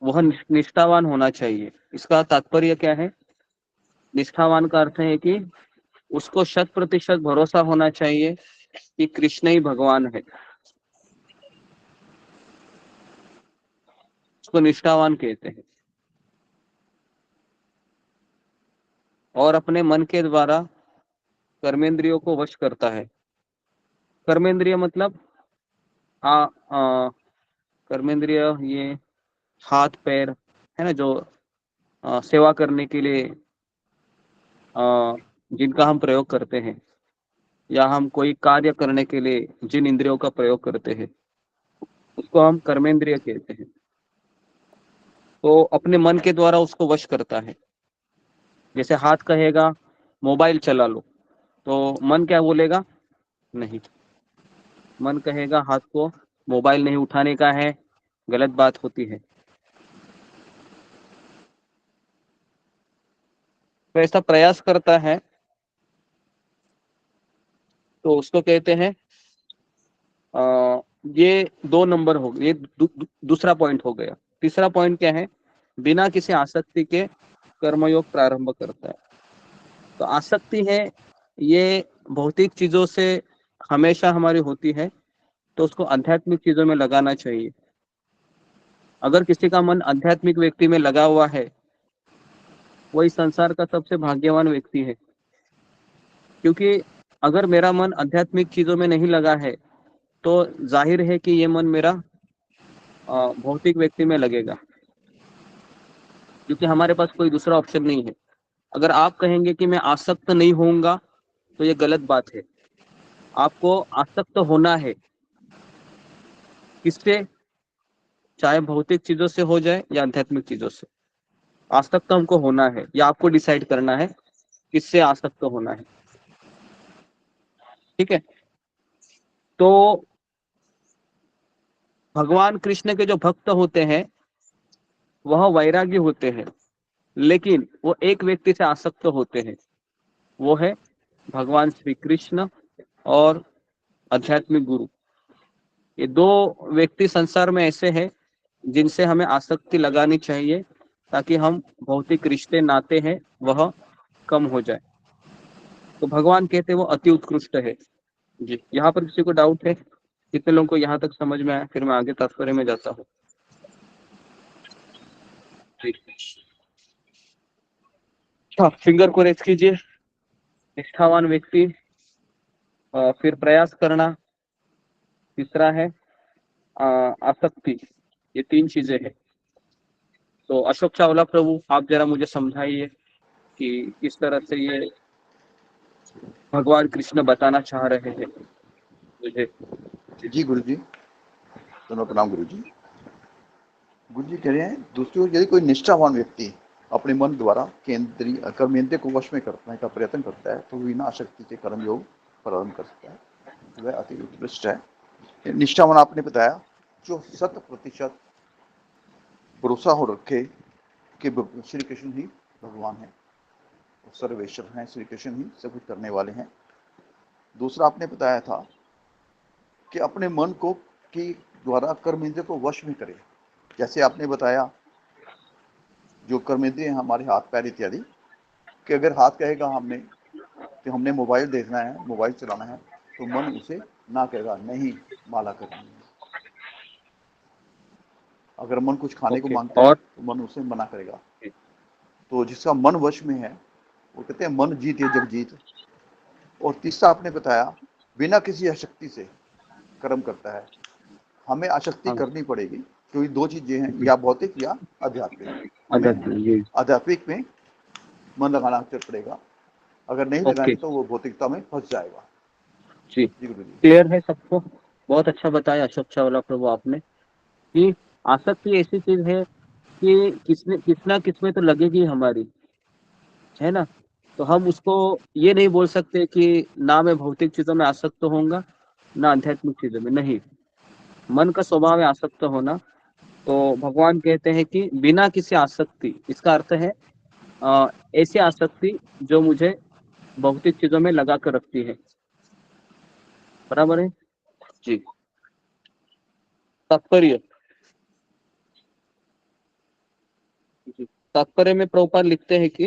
वह निष्ठावान होना चाहिए। इसका तात्पर्य क्या है? निष्ठावान का अर्थ है कि उसको 100% भरोसा होना चाहिए कि कृष्ण ही भगवान है। उसको निष्ठावान कहते हैं। और अपने मन के द्वारा कर्मेंद्रियों को वश करता है। कर्मेंद्रिय मतलब कर्मेंद्रिय ये हाथ पैर है ना, जो सेवा करने के लिए जिनका हम प्रयोग करते हैं, या हम कोई कार्य करने के लिए जिन इंद्रियों का प्रयोग करते हैं, उसको हम कर्मेंद्रिय कहते हैं। तो अपने मन के द्वारा उसको वश करता है। जैसे हाथ कहेगा मोबाइल चला लो, तो मन क्या बोलेगा? नहीं। मन कहेगा हाथ को मोबाइल नहीं उठाने का है, गलत बात होती है। तो ऐसा प्रयास करता है तो उसको कहते हैं ये 2 नंबर हो गए। ये दूसरा पॉइंट हो गया। तीसरा पॉइंट क्या है? बिना किसी आसक्ति के कर्मयोग प्रारंभ करता है। तो आसक्ति है ये भौतिक चीजों से हमेशा हमारी होती है, तो उसको आध्यात्मिक चीजों में लगाना चाहिए। अगर किसी का मन आध्यात्मिक व्यक्ति में लगा हुआ है, वही संसार का सबसे भाग्यवान व्यक्ति है। क्योंकि अगर मेरा मन आध्यात्मिक चीजों में नहीं लगा है, तो जाहिर है कि ये मन मेरा भौतिक व्यक्ति में लगेगा, क्योंकि हमारे पास कोई दूसरा ऑप्शन नहीं है। अगर आप कहेंगे कि मैं आसक्त नहीं होऊंगा, तो ये गलत बात है। आपको आसक्त होना है। किससे? चाहे भौतिक चीजों से हो जाए या आध्यात्मिक चीजों से, आसक्त हमको होना है। या आपको डिसाइड करना है किससे आसक्त होना है। ठीक है। तो भगवान कृष्ण के जो भक्त होते हैं वह वैरागी होते हैं, लेकिन वो एक व्यक्ति से आसक्त होते हैं, वो है भगवान श्री कृष्ण और आध्यात्मिक गुरु। ये 2 व्यक्ति संसार में ऐसे हैं जिनसे हमें आसक्ति लगानी चाहिए, ताकि हम भौतिक रिश्ते नाते हैं वह कम हो जाए। तो भगवान कहते हैं वो अति उत्कृष्ट है। जी। यहाँ पर किसी को डाउट है? कितने लोगों को यहाँ तक समझ में आया? फिर मैं आगे तात्पर्य में जाता हूँ। हाँ, फिंगर को रेस कीजिए। निष्ठावान व्यक्ति, फिर प्रयास करना, तीसरा है आसक्ति। ये 3 चीजें हैं। तो अशोक चावला प्रभु, आप जरा मुझे समझाइए कि किस तरह से ये भगवान कृष्ण बताना चाह रहे हैं मुझे। जी गुरु जी, दोनों प्रणाम गुरु जी। गुरु जी कह रहे हैं दूसरी ओर यदि कोई निष्ठावान व्यक्ति अपने मन द्वारा केंद्रीय कर्मेंद्रिय को वश में करने का प्रयत्न करता है, तो बिना आसक्ति के कर्म योग प्रारंभ कर सकता है, वह अति उत्कृष्ट है। निष्ठावान आपने बताया जो 100% भरोसा हो रखे कि श्री कृष्ण ही भगवान है, सर्वेश्वर हैं, श्री कृष्ण ही सब कुछ करने वाले हैं। दूसरा आपने बताया था कि अपने मन को की द्वारा कर्मेंद्रिय को वश में करे। जैसे आपने बताया जो कर्मेंद्रिय हमारे हाथ पैर इत्यादि, कि अगर हाथ कहेगा हमने मोबाइल देखना है, मोबाइल चलाना है, तो मन उसे ना कहेगा नहीं, माला करनी है। अगर मन कुछ खाने को मांगता है तो मन उसे मना करेगा। तो जिसका मन वश में है वो कहते हैं मन जीत है जग जीत। और तीसरा आपने बताया बिना किसी आसक्ति से कर्म करता है। हमें आसक्ति करनी पड़ेगी, क्योंकि 2 चीजें हैं, या भौतिक या आध्यात्मिक। आध्यात्मिक में मन लगाना पड़ेगा। अगर नहीं ओके लगाएंगे तो वो भौतिकता में फंस जाएगा। जी, जी गुरु जी। क्लियर है सबको? बहुत अच्छा बताया अशोक चावला प्रभु आपने कि आसक्ति ऐसी चीज है कि किसमें तो लगेगी हमारी, है ना। तो हम उसको ये नहीं बोल सकते कि ना मैं भौतिक चीजों में आसक्त होऊंगा ना आध्यात्मिक चीजों में, नहीं। मन का स्वभाव है आसक्त होना। तो भगवान कहते हैं कि बिना किसी आसक्ति, इसका अर्थ है ऐसी आसक्ति जो मुझे भौतिक चीजों में लगा कर रखती है। बराबर है जी। तात्पर्य तात्पर्य में प्रभुपाद लिखते हैं कि,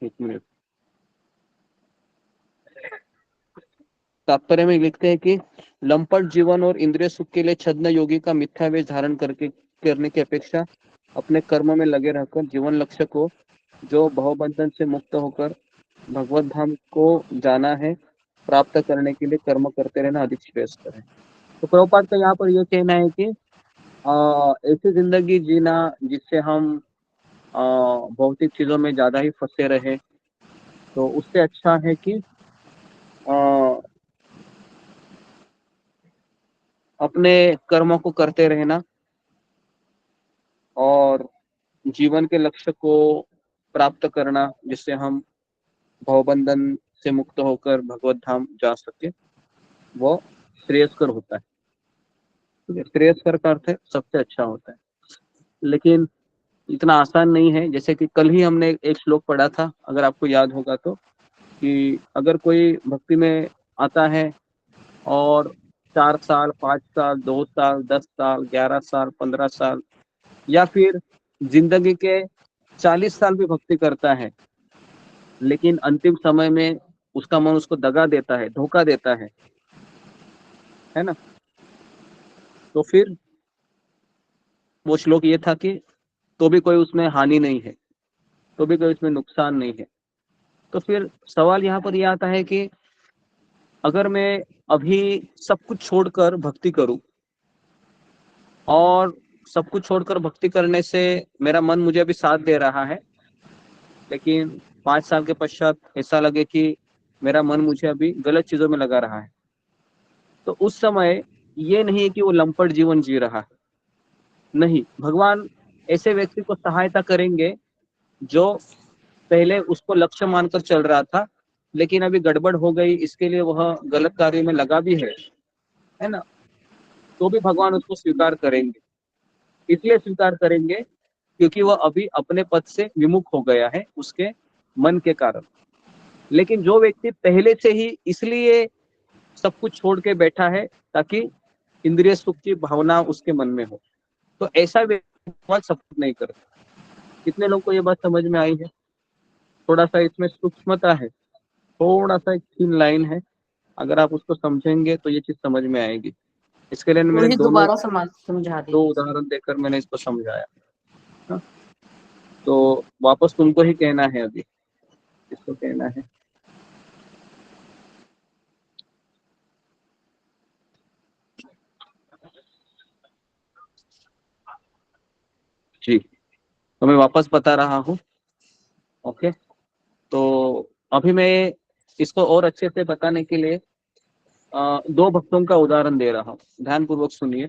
एक मिनट, तात्पर्य में लिखते हैं कि लंपट जीवन और इंद्रिय सुख के लिए छद्म योगी का मिथ्या वेश धारण करने की अपेक्षा अपने कर्म में लगे रहकर जीवन लक्ष्य को, जो भवबंधन से मुक्त होकर भगवत धाम को जाना है, प्राप्त करने के लिए कर्म करते रहना अधिक श्रेष्ठ है। तो प्रभुपाद का यहाँ पर यह कहना है कि ऐसी जिंदगी जीना जिससे हम भौतिक चीजों में ज्यादा ही फंसे रहे, तो उससे अच्छा है कि अपने कर्मों को करते रहना और जीवन के लक्ष्य को प्राप्त करना, जिससे हम भवबंधन से मुक्त होकर भगवत धाम जा सके, वो श्रेयस्कर होता है। ठीक है, श्रेयस्कर का अर्थ है सबसे अच्छा होता है। लेकिन इतना आसान नहीं है। जैसे कि कल ही हमने एक श्लोक पढ़ा था, अगर आपको याद होगा तो, कि अगर कोई भक्ति में आता है और 4 साल, 5 साल, 2 साल, 10 साल, 11 साल, 15 साल या फिर जिंदगी के 40 साल भी भक्ति करता है, लेकिन अंतिम समय में उसका मन उसको दगा देता है, धोखा देता है ना। तो फिर वो श्लोक ये था कि तो भी कोई उसमें हानि नहीं है, तो भी कोई उसमें नुकसान नहीं है। तो फिर सवाल यहाँ पर यह आता है कि अगर मैं अभी सब कुछ छोड़कर भक्ति करूं और सब कुछ छोड़कर भक्ति करने से मेरा मन मुझे अभी साथ दे रहा है, लेकिन 5 साल के पश्चात ऐसा लगे कि मेरा मन मुझे अभी गलत चीजों में लगा रहा है, तो उस समय ये नहीं है कि वो लंपट जीवन जी रहा है। नहीं, भगवान ऐसे व्यक्ति को सहायता करेंगे जो पहले उसको लक्ष्य मानकर चल रहा था, लेकिन अभी गड़बड़ हो गई, इसके लिए वह गलत कार्य में लगा भी है ना, तो भी भगवान उसको स्वीकार करेंगे। इसलिए स्वीकार करेंगे क्योंकि वह अभी अपने पद से विमुख हो गया है उसके मन के कारण। लेकिन जो व्यक्ति पहले से ही इसलिए सब कुछ छोड़ के बैठा है ताकि इंद्रिय सुख की भावना उसके मन में हो, तो ऐसा व्यक्ति सपोर्ट नहीं करता। कितने लोगों को ये बात समझ में आई है? थोड़ा सा इसमें सूक्ष्मता है, थोड़ा सा एक थीन लाइन है, अगर आप उसको समझेंगे तो ये चीज समझ में आएगी। इसके लिए मैंने दोबारा समझा दो उदाहरण देकर मैंने इसको समझाया। हाँ? तो वापस तुमको ही कहना है, अभी इसको कहना है। जी, तो मैं वापस बता रहा हूँ। ओके, तो अभी मैं इसको और अच्छे से बताने के लिए 2 भक्तों का उदाहरण दे रहा हूँ। ध्यान पूर्वक सुनिए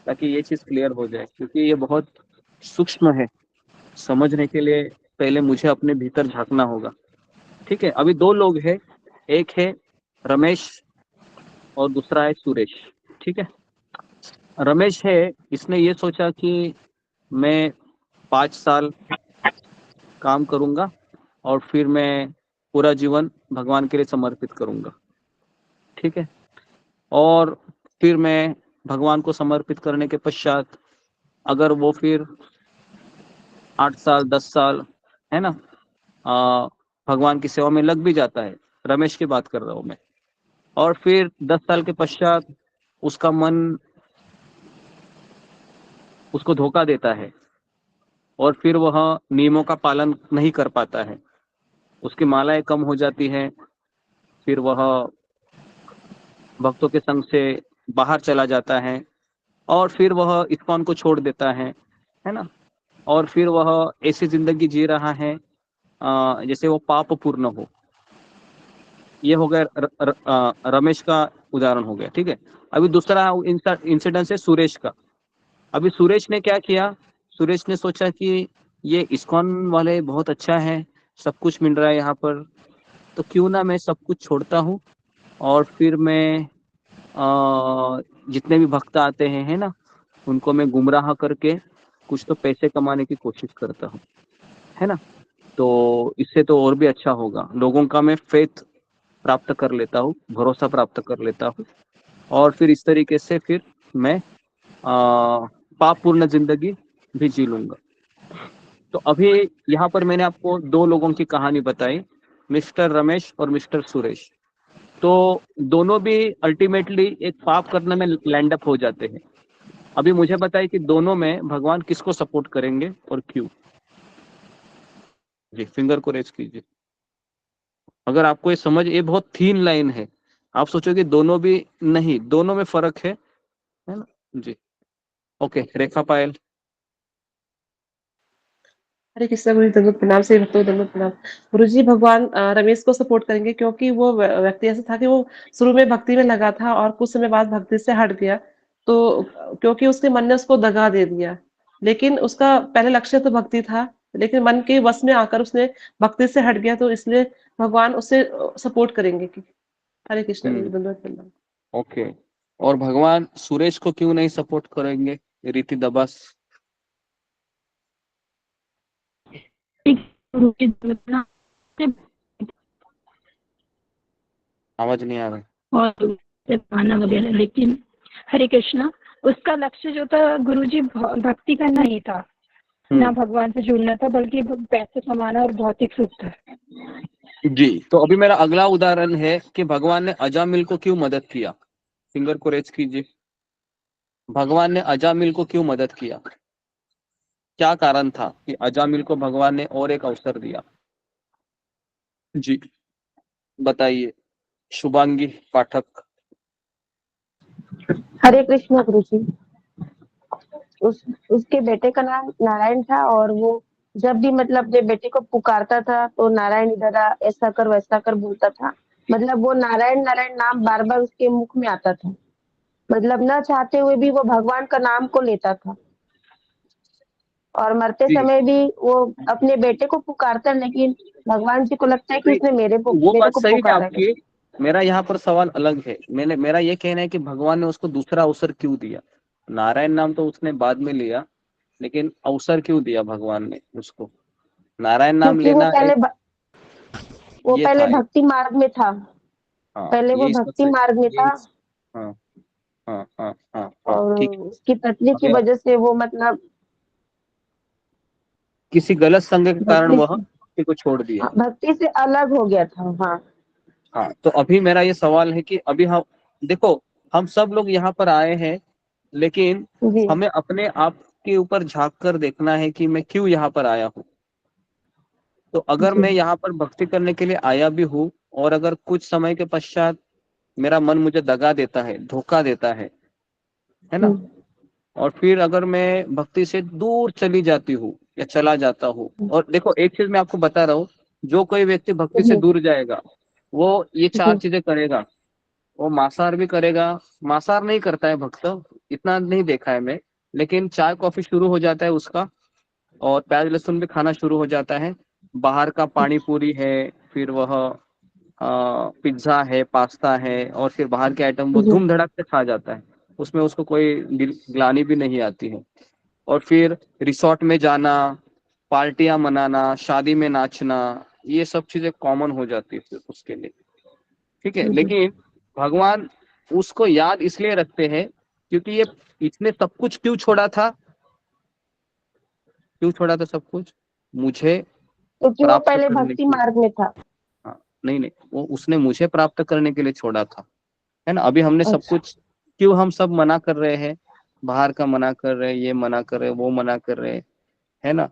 ताकि ये चीज क्लियर हो जाए, क्योंकि ये बहुत सूक्ष्म है। समझने के लिए पहले मुझे अपने भीतर झांकना होगा। ठीक है, अभी 2 लोग हैं, एक है रमेश और दूसरा है सुरेश। ठीक है, रमेश है, इसने ये सोचा कि मैं 5 साल काम करूंगा और फिर मैं पूरा जीवन भगवान के लिए समर्पित करूंगा। ठीक है, और फिर मैं भगवान को समर्पित करने के पश्चात अगर वो फिर 8 साल 10 साल, है ना, भगवान की सेवा में लग भी जाता है, रमेश की बात कर रहा हूं मैं, और फिर 10 साल के पश्चात उसका मन उसको धोखा देता है और फिर वह नियमों का पालन नहीं कर पाता है, उसकी मालाएं कम हो जाती है, फिर वह भक्तों के संग से बाहर चला जाता है और फिर वह इस्कॉन को छोड़ देता है ना, और फिर वह ऐसी जिंदगी जी रहा है जैसे वो पाप पूर्ण हो। ये हो गया रमेश का उदाहरण हो गया, ठीक है। अभी दूसरा इंसिडेंस है सुरेश का। अभी सुरेश ने क्या किया, सुरेश ने सोचा कि ये इस्कॉन वाले बहुत अच्छा है, सब कुछ मिल रहा है यहाँ पर, तो क्यों ना मैं सब कुछ छोड़ता हूँ और फिर मैं जितने भी भक्त आते हैं, है ना, उनको मैं गुमराह करके कुछ तो पैसे कमाने की कोशिश करता हूँ, है ना। तो इससे तो और भी अच्छा होगा, लोगों का मैं फेथ प्राप्त कर लेता हूँ, भरोसा प्राप्त कर लेता हूँ, और फिर इस तरीके से फिर मैं पाप पूर्ण जिंदगी भी जी लूंगा। तो अभी यहाँ पर मैंने आपको दो लोगों की कहानी बताई, मिस्टर रमेश और मिस्टर सुरेश। तो दोनों भी अल्टीमेटली एक पाप करने में लैंड अप हो जाते हैं। अभी मुझे बताइए कि दोनों में भगवान किसको सपोर्ट करेंगे और क्यों? जी, फिंगर को रेज कीजिए। अगर आपको ये समझ, ये बहुत थीन लाइन है, आप सोचोगे दोनों भी नहीं, दोनों में फर्क है ना। जी, ओके, रेखा पायल। हरे कृष्णा गुरु जी, दंडवत प्रणाम से भक्तों को दंडवत प्रणाम। गुरु जी, भगवान रमेश को सपोर्ट करेंगे क्योंकि वो व्यक्ति ऐसा था कि वो शुरू में भक्ति में लगा था और कुछ समय बाद भक्ति से हट गया, तो क्योंकि उसके मन ने उसको दगा दे दिया। लेकिन उसका पहले लक्ष्य तो भक्ति था, लेकिन मन के वश में आकर उसने भक्ति से हट गया, तो इसलिए भगवान उसे सपोर्ट करेंगे। हरे कृष्णा गुरु जी, दंडवत प्रणाम। ओके, और भगवान सुरेश को क्यों नहीं सपोर्ट करेंगे? रीति दबास। आवाज नहीं आ रहा। और पाना वगैरह, लेकिन हरे कृष्णा, उसका लक्ष्य जो था गुरुजी भक्ति करना ही था, ना भगवान से जुड़ना था, बल्कि पैसे कमाना और भौतिक सुख था। जी, तो अभी मेरा अगला उदाहरण है कि भगवान ने अजामिल को क्यों मदद किया। फिंगर को रेज कीजिए। भगवान ने अजामिल को क्यों मदद किया? क्या कारण था कि अजामिल को भगवान ने और एक अवसर दिया? जी बताइए, शुभांगी पाठक। हरे कृष्णा गुरु जी। उसके बेटे का नाम नारायण था, और वो जब भी मतलब अपने बेटे को पुकारता था तो नारायण इधर आ, ऐसा कर वैसा कर बोलता था। मतलब वो नारायण नारायण नाम बार बार उसके मुख में आता था, मतलब न चाहते हुए भी वो भगवान का नाम को लेता था, और मरते समय भी वो अपने बेटे को पुकारता, लेकिन भगवान जी को लगता है कि उसने वो बेटे बात को सही है पुकारा है। आपकी। मेरा यहाँ पर सवाल अलग है। मेरा ये कहना है कि भगवान ने उसको दूसरा अवसर क्यों दिया? नारायण नाम तो उसने बाद में लिया, लेकिन अवसर क्यों दिया भगवान ने उसको? नारायण नाम क्योंकि लेना वो ये पहले था। भक्ति मार्ग में था। हाँ, पहले वो ये इसका भक्ति मार्ग में था, हाँ हाँ हाँ हाँ हाँ, और ठीक। उसकी पत्नी की अभी वजह से वो मतलब किसी गलत संग के कारण वह भक्ति भक्ति को छोड़ दिया। भक्ति से अलग हो गया था। हाँ हाँ, तो अभी मेरा ये सवाल है कि अभी हम देखो, हम सब लोग यहाँ पर आए हैं, लेकिन जी। हमें अपने आप के ऊपर झांक कर देखना है कि मैं क्यों यहाँ पर आया हूँ। तो अगर मैं यहाँ पर भक्ति करने के लिए आया भी हूँ, और अगर कुछ समय के पश्चात मेरा मन मुझे दगा देता है, धोखा देता है ना, और फिर अगर मैं भक्ति से दूर चली जाती हूँ या चला जाता हूँ, और देखो एक चीज मैं आपको बता रहा हूँ, जो कोई व्यक्ति भक्ति से दूर जाएगा वो ये चार चीजें करेगा। वो मांसाहार भी करेगा, मांसाहार नहीं करता है भक्त, इतना नहीं देखा है मैं, लेकिन चाय कॉफी शुरू हो जाता है उसका, और प्याज लहसुन भी खाना शुरू हो जाता है। बाहर का पानी पूरी है, फिर वह पिज्जा है, पास्ता है, और फिर बाहर के आइटम वो धूम धड़क से खा जाता है, उसमें उसको कोई ग्लानि भी नहीं आती है। और फिर रिसोर्ट में जाना, पार्टियां मनाना, शादी में नाचना, ये सब चीजें कॉमन हो जाती है फिर उसके लिए, ठीक है। लेकिन भगवान उसको याद इसलिए रखते हैं क्योंकि इसने सब कुछ क्यों छोड़ा था? क्यों छोड़ा था सब कुछ? मुझे क्योंकि वो प्राप्त पहले करने भक्ति के लिए। मार्ग में था। हाँ, नहीं, वो उसने मुझे प्राप्त करने के लिए छोड़ा था, है ना। अभी हमने सब कुछ क्यों, हम सब मना कर रहे हैं, बाहर का मना कर रहे हैं, ये मना कर रहे हैं, वो मना कर रहे हैं, है ना।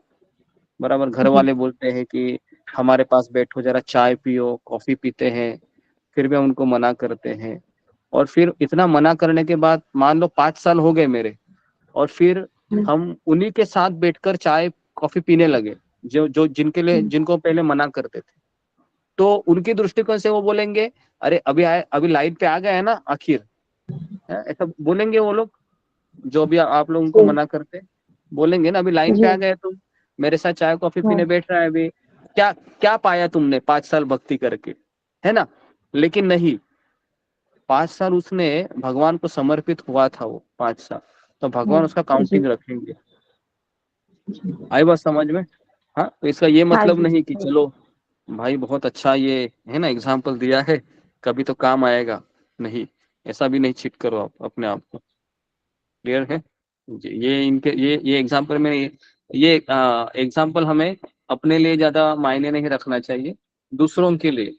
बराबर घर वाले बोलते हैं कि हमारे पास बैठो, जरा चाय पियो, कॉफी पीते हैं, फिर भी हम उनको मना करते हैं। और फिर इतना मना करने के बाद मान लो 5 साल हो गए मेरे, और फिर हम उन्हीं के साथ बैठकर चाय कॉफी पीने लगे, जो जो जिनके लिए जिनको पहले मना करते थे, तो उनकी दृष्टिकोण से वो बोलेंगे अरे अभी आए, अभी लाइन पे आ गए है ना आखिर, ऐसा बोलेंगे वो लोग जो भी आप लोग उनको मना करते बोलेंगे ना, अभी लाइन पे आ गए तुम, मेरे साथ चाय कॉफी पीने बैठ रहा है, अभी क्या क्या पाया तुमने 5 साल भक्ति करके, है ना। लेकिन नहीं, 5 साल उसने भगवान को समर्पित हुआ था, वो 5 साल, तो भगवान उसका काउंटिंग रखेंगे। आई बात समझ में। हाँ, तो इसका ये हाँ मतलब जी। नहीं कि चलो भाई बहुत अच्छा ये है ना एग्जाम्पल दिया है, कभी तो काम आएगा, नहीं, ऐसा भी नहीं चीट करो आप अपने आप को। क्लियर है जी। ये इनके ये एग्जाम्पल में ये एग्जाम्पल हमें अपने लिए ज्यादा मायने नहीं रखना चाहिए, दूसरों के लिए।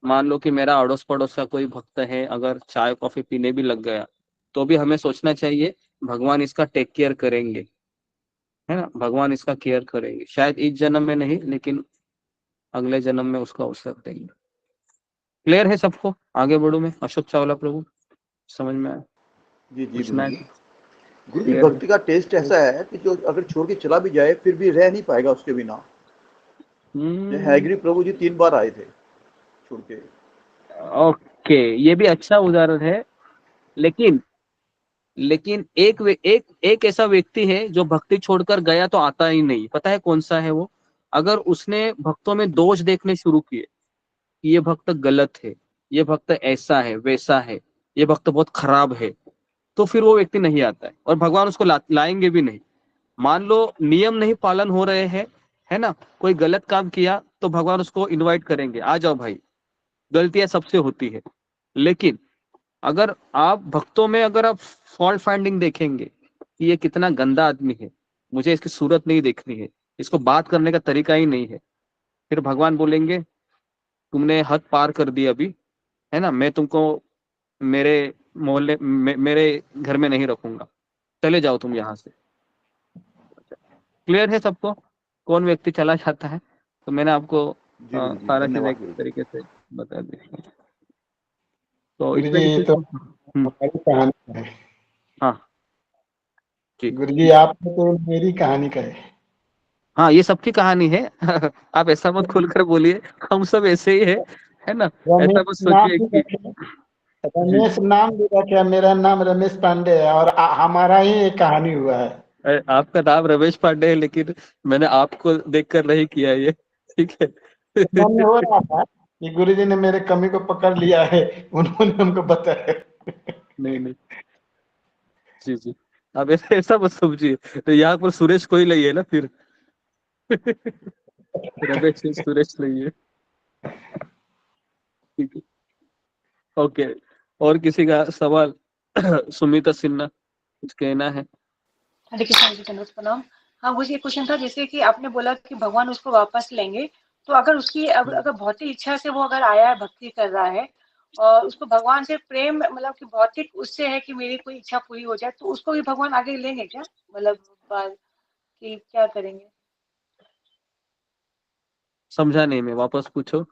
मान लो कि मेरा अड़ोस पड़ोस का कोई भक्त है, अगर चाय कॉफी पीने भी लग गया तो भी हमें सोचना चाहिए भगवान इसका टेक केयर करेंगे, है ना, भगवान इसका केयर करेंगे, शायद इस जन्म में नहीं लेकिन अगले जन्म में उसका अवसर देंगे। क्लियर है सबको, आगे बढ़ू मैं। अशोक चावला प्रभु, समझ में आया? जी जी पूछना गुरु है? जी। गुरु जी क्लियर है? भक्ति का टेस्ट ऐसा है कि जो अगर छोड़ के चला भी जाए फिर भी रह नहीं पाएगा उसके बिना। ये हैग्री प्रभु जी 3 बार आए थे छोड़ के। ओके, ये भी अच्छा उदाहरण है, लेकिन एक ऐसा व्यक्ति है जो भक्ति छोड़कर गया तो आता ही नहीं, पता है कौन सा है वो? अगर उसने भक्तों में दोष देखने शुरू किए, ये भक्त गलत है, ये भक्त ऐसा है वैसा है, ये भक्त बहुत खराब है, तो फिर वो व्यक्ति नहीं आता है और भगवान उसको लाएंगे भी नहीं। मान लो नियम नहीं पालन हो रहे हैं, है ना, कोई गलत काम किया तो भगवान उसको इनवाइट करेंगे, आ जाओ भाई, गलतियां सबसे होती है। लेकिन अगर आप भक्तों में अगर आप फॉल्ट फाइंडिंग देखेंगे कि ये कितना गंदा आदमी है, मुझे इसकी सूरत नहीं देखनी है, इसको बात करने का तरीका ही नहीं है, फिर भगवान बोलेंगे तुमने हद पार कर दी अभी, है ना, मैं तुमको मेरे मोहल्ले मेरे घर में नहीं रखूंगा, चले जाओ तुम यहाँ से। क्लियर है सबको कौन व्यक्ति चला जाता है? तो मैंने आपको जी गुरु जी, सारा चीज धन्यवाद एक गुरु जी। तरीके से बता दी। तो इस गुरु जी तरीके तो से हमारी कहानी है। हाँ जी, गुरु जी आपने तो मेरी कहानी कही। हाँ, ये सबकी कहानी है। आप ऐसा मत खुलकर बोलिए, हम सब ऐसे ही है ना, ऐसा रमेश मत नाम सोचिए भी कि रखे, जी रमेश नाम भी रखे, मेरा नाम रमेश पांडे है और हमारा ही एक कहानी हुआ है। आपका नाम रमेश पांडे है, लेकिन मैंने आपको देखकर नहीं किया ये, ठीक है। मन में हो रहा था कि गुरु जी ने मेरे कमी को पकड़ लिया है, उन्होंने हमको बताया। नहीं नहीं, जी जी, आप ऐसा मत समझिए, तो यहाँ पर सुरेश कोई नहीं है ना फिर। रमेश सुरेश नहीं है, ठीक है। ओके, और किसी का सवाल? सुमिता सिन्हा, कुछ कहना है? हरे कृष्ण जी, दंडवत प्रणाम। हाँ, मुझे एक क्वेश्चन था, जैसे कि आपने बोला कि भगवान उसको वापस लेंगे, तो अगर उसकी अगर भौतिक इच्छा से वो अगर आया है, भक्ति कर रहा है और उसको भगवान से प्रेम मतलब कि भौतिक उससे है कि मेरी कोई इच्छा पूरी हो जाए, तो उसको भी भगवान आगे लेंगे क्या? मतलब कि क्या करेंगे? समझा नहीं मैं, वापस पूछो।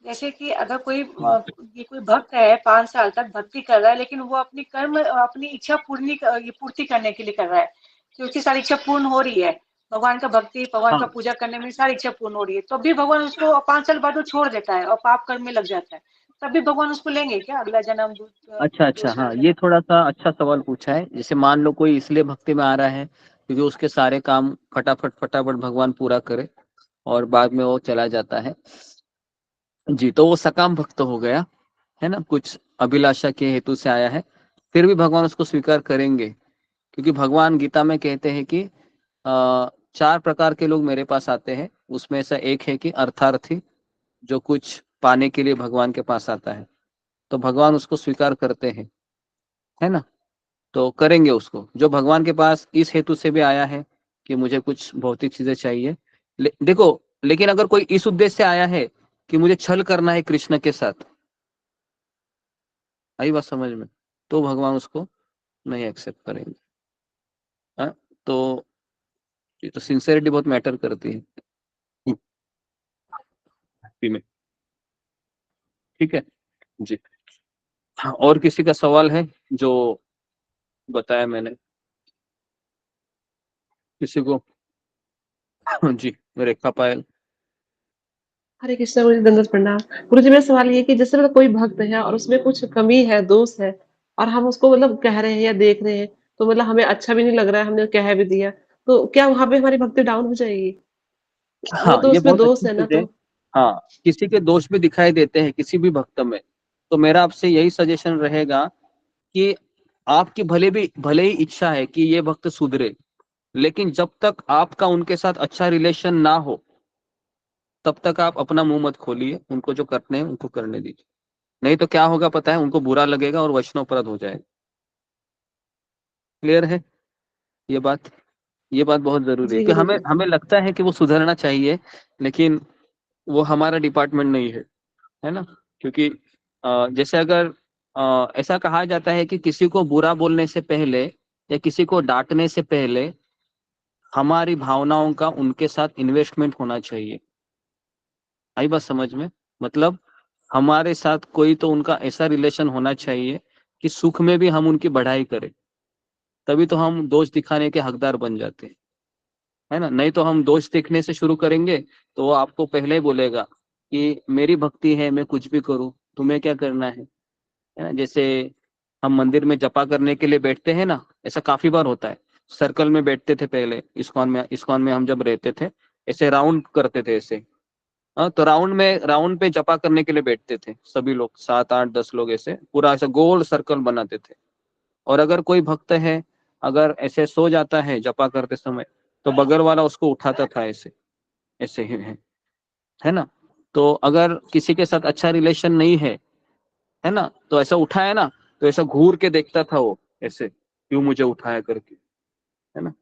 जैसे कि अगर कोई ये कोई भक्त है 5 साल तक भक्ति कर रहा है, लेकिन वो अपनी कर्म अपनी इच्छा ये पूर्ति करने के लिए कर रहा है कि उसकी सारी इच्छा पूर्ण हो रही है, भगवान का भक्ति भगवान का हाँ पूजा करने में सारी इच्छा पूर्ण हो रही है, तो भी भगवान उसको 5 साल बाद वो छोड़ देता है और पाप कर्म में लग जाता है, तब भी भगवान उसको लेंगे क्या अगला जन्म अच्छा अच्छा, दूसरा हाँ, जन्म? ये थोड़ा सा अच्छा सवाल पूछा है। जैसे मान लो कोई इसलिए भक्ति में आ रहा है क्योंकि उसके सारे काम फटाफट फटाफट भगवान पूरा करे और बाद में वो चला जाता है, जी, तो वो सकाम भक्त हो गया, है ना, कुछ अभिलाषा के हेतु से आया है, फिर भी भगवान उसको स्वीकार करेंगे, क्योंकि भगवान गीता में कहते हैं कि 4 प्रकार के लोग मेरे पास आते हैं, उसमें से एक है कि अर्थार्थी, जो कुछ पाने के लिए भगवान के पास आता है, तो भगवान उसको स्वीकार करते हैं, है ना, तो करेंगे उसको। जो भगवान के पास इस हेतु से भी आया है कि मुझे कुछ भौतिक चीजें चाहिए, देखो, लेकिन अगर कोई इस उद्देश्य से आया है कि मुझे छल करना है कृष्ण के साथ, आई बात समझ में, तो भगवान उसको नहीं एक्सेप्ट करेंगे। हाँ, तो ये तो सिंसेरिटी बहुत मैटर करती है भक्ति में, ठीक है जी। हाँ, और किसी का सवाल है जो बताया मैंने किसी को? जी रेखा पायल। हरे कृष्णा गुरु जी, दंडवत प्रणाम। गुरु जी, मेरा सवाल ये है कि जैसे मतलब कोई भक्त है और उसमें कुछ कमी है, दोष है, और हम उसको मतलब कह रहे हैं या देख रहे हैं, तो मतलब हमें अच्छा भी नहीं लग रहा है, हमने कह भी दिया, तो क्या वहां पे हमारी भक्ति डाउन हो जाएगी? अगर हाँ तो ये उसमें बहुत दोष अच्छी है ना चीज है। तो। हाँ किसी के दोष भी दिखाई देते हैं किसी भी भक्त में, तो मेरा आपसे यही सजेशन रहेगा कि आपकी भले ही इच्छा है कि ये भक्त सुधरे, लेकिन जब तक आपका उनके साथ अच्छा रिलेशन ना हो तब तक आप अपना मुंह मत खोलिए, उनको जो करने हैं उनको करने दीजिए। नहीं तो क्या होगा पता है, उनको बुरा लगेगा और वैष्णवपरद हो जाएगा। क्लियर है ये बात? ये बात बहुत जरूरी है जी कि गुरु हमें जी। हमें लगता है कि वो सुधरना चाहिए, लेकिन वो हमारा डिपार्टमेंट नहीं है ना। क्योंकि जैसे अगर ऐसा कहा जाता है कि किसी को बुरा बोलने से पहले या किसी को डांटने से पहले हमारी भावनाओं का उनके साथ इन्वेस्टमेंट होना चाहिए। आई बात समझ में? मतलब हमारे साथ कोई तो उनका ऐसा रिलेशन होना चाहिए कि सुख में भी हम उनकी बढ़ाई करें, तभी तो हम दोष दिखाने के हकदार बन जाते हैं, है ना। नहीं तो हम दोष देखने से शुरू करेंगे तो वो आपको पहले ही बोलेगा कि मेरी भक्ति है, मैं कुछ भी करूं, तुम्हें क्या करना है ना। जैसे हम मंदिर में जपा करने के लिए बैठते हैं ना, ऐसा काफी बार होता है। सर्कल में बैठते थे पहले, इस्कॉन में हम जब रहते थे, ऐसे राउंड करते थे ऐसे। हाँ तो राउंड पे जपा करने के लिए बैठते थे सभी लोग, 7 8 10 लोग ऐसे पूरा ऐसा गोल सर्कल बनाते थे। और अगर कोई भक्त है अगर ऐसे सो जाता है जपा करते समय, तो बगल वाला उसको उठाता था ऐसे, ऐसे ही है ना। तो अगर किसी के साथ अच्छा रिलेशन नहीं है ना, तो ऐसा उठाया ना, तो ऐसा घूर के देखता था वो ऐसे, क्यों मुझे उठाया करके, है ना।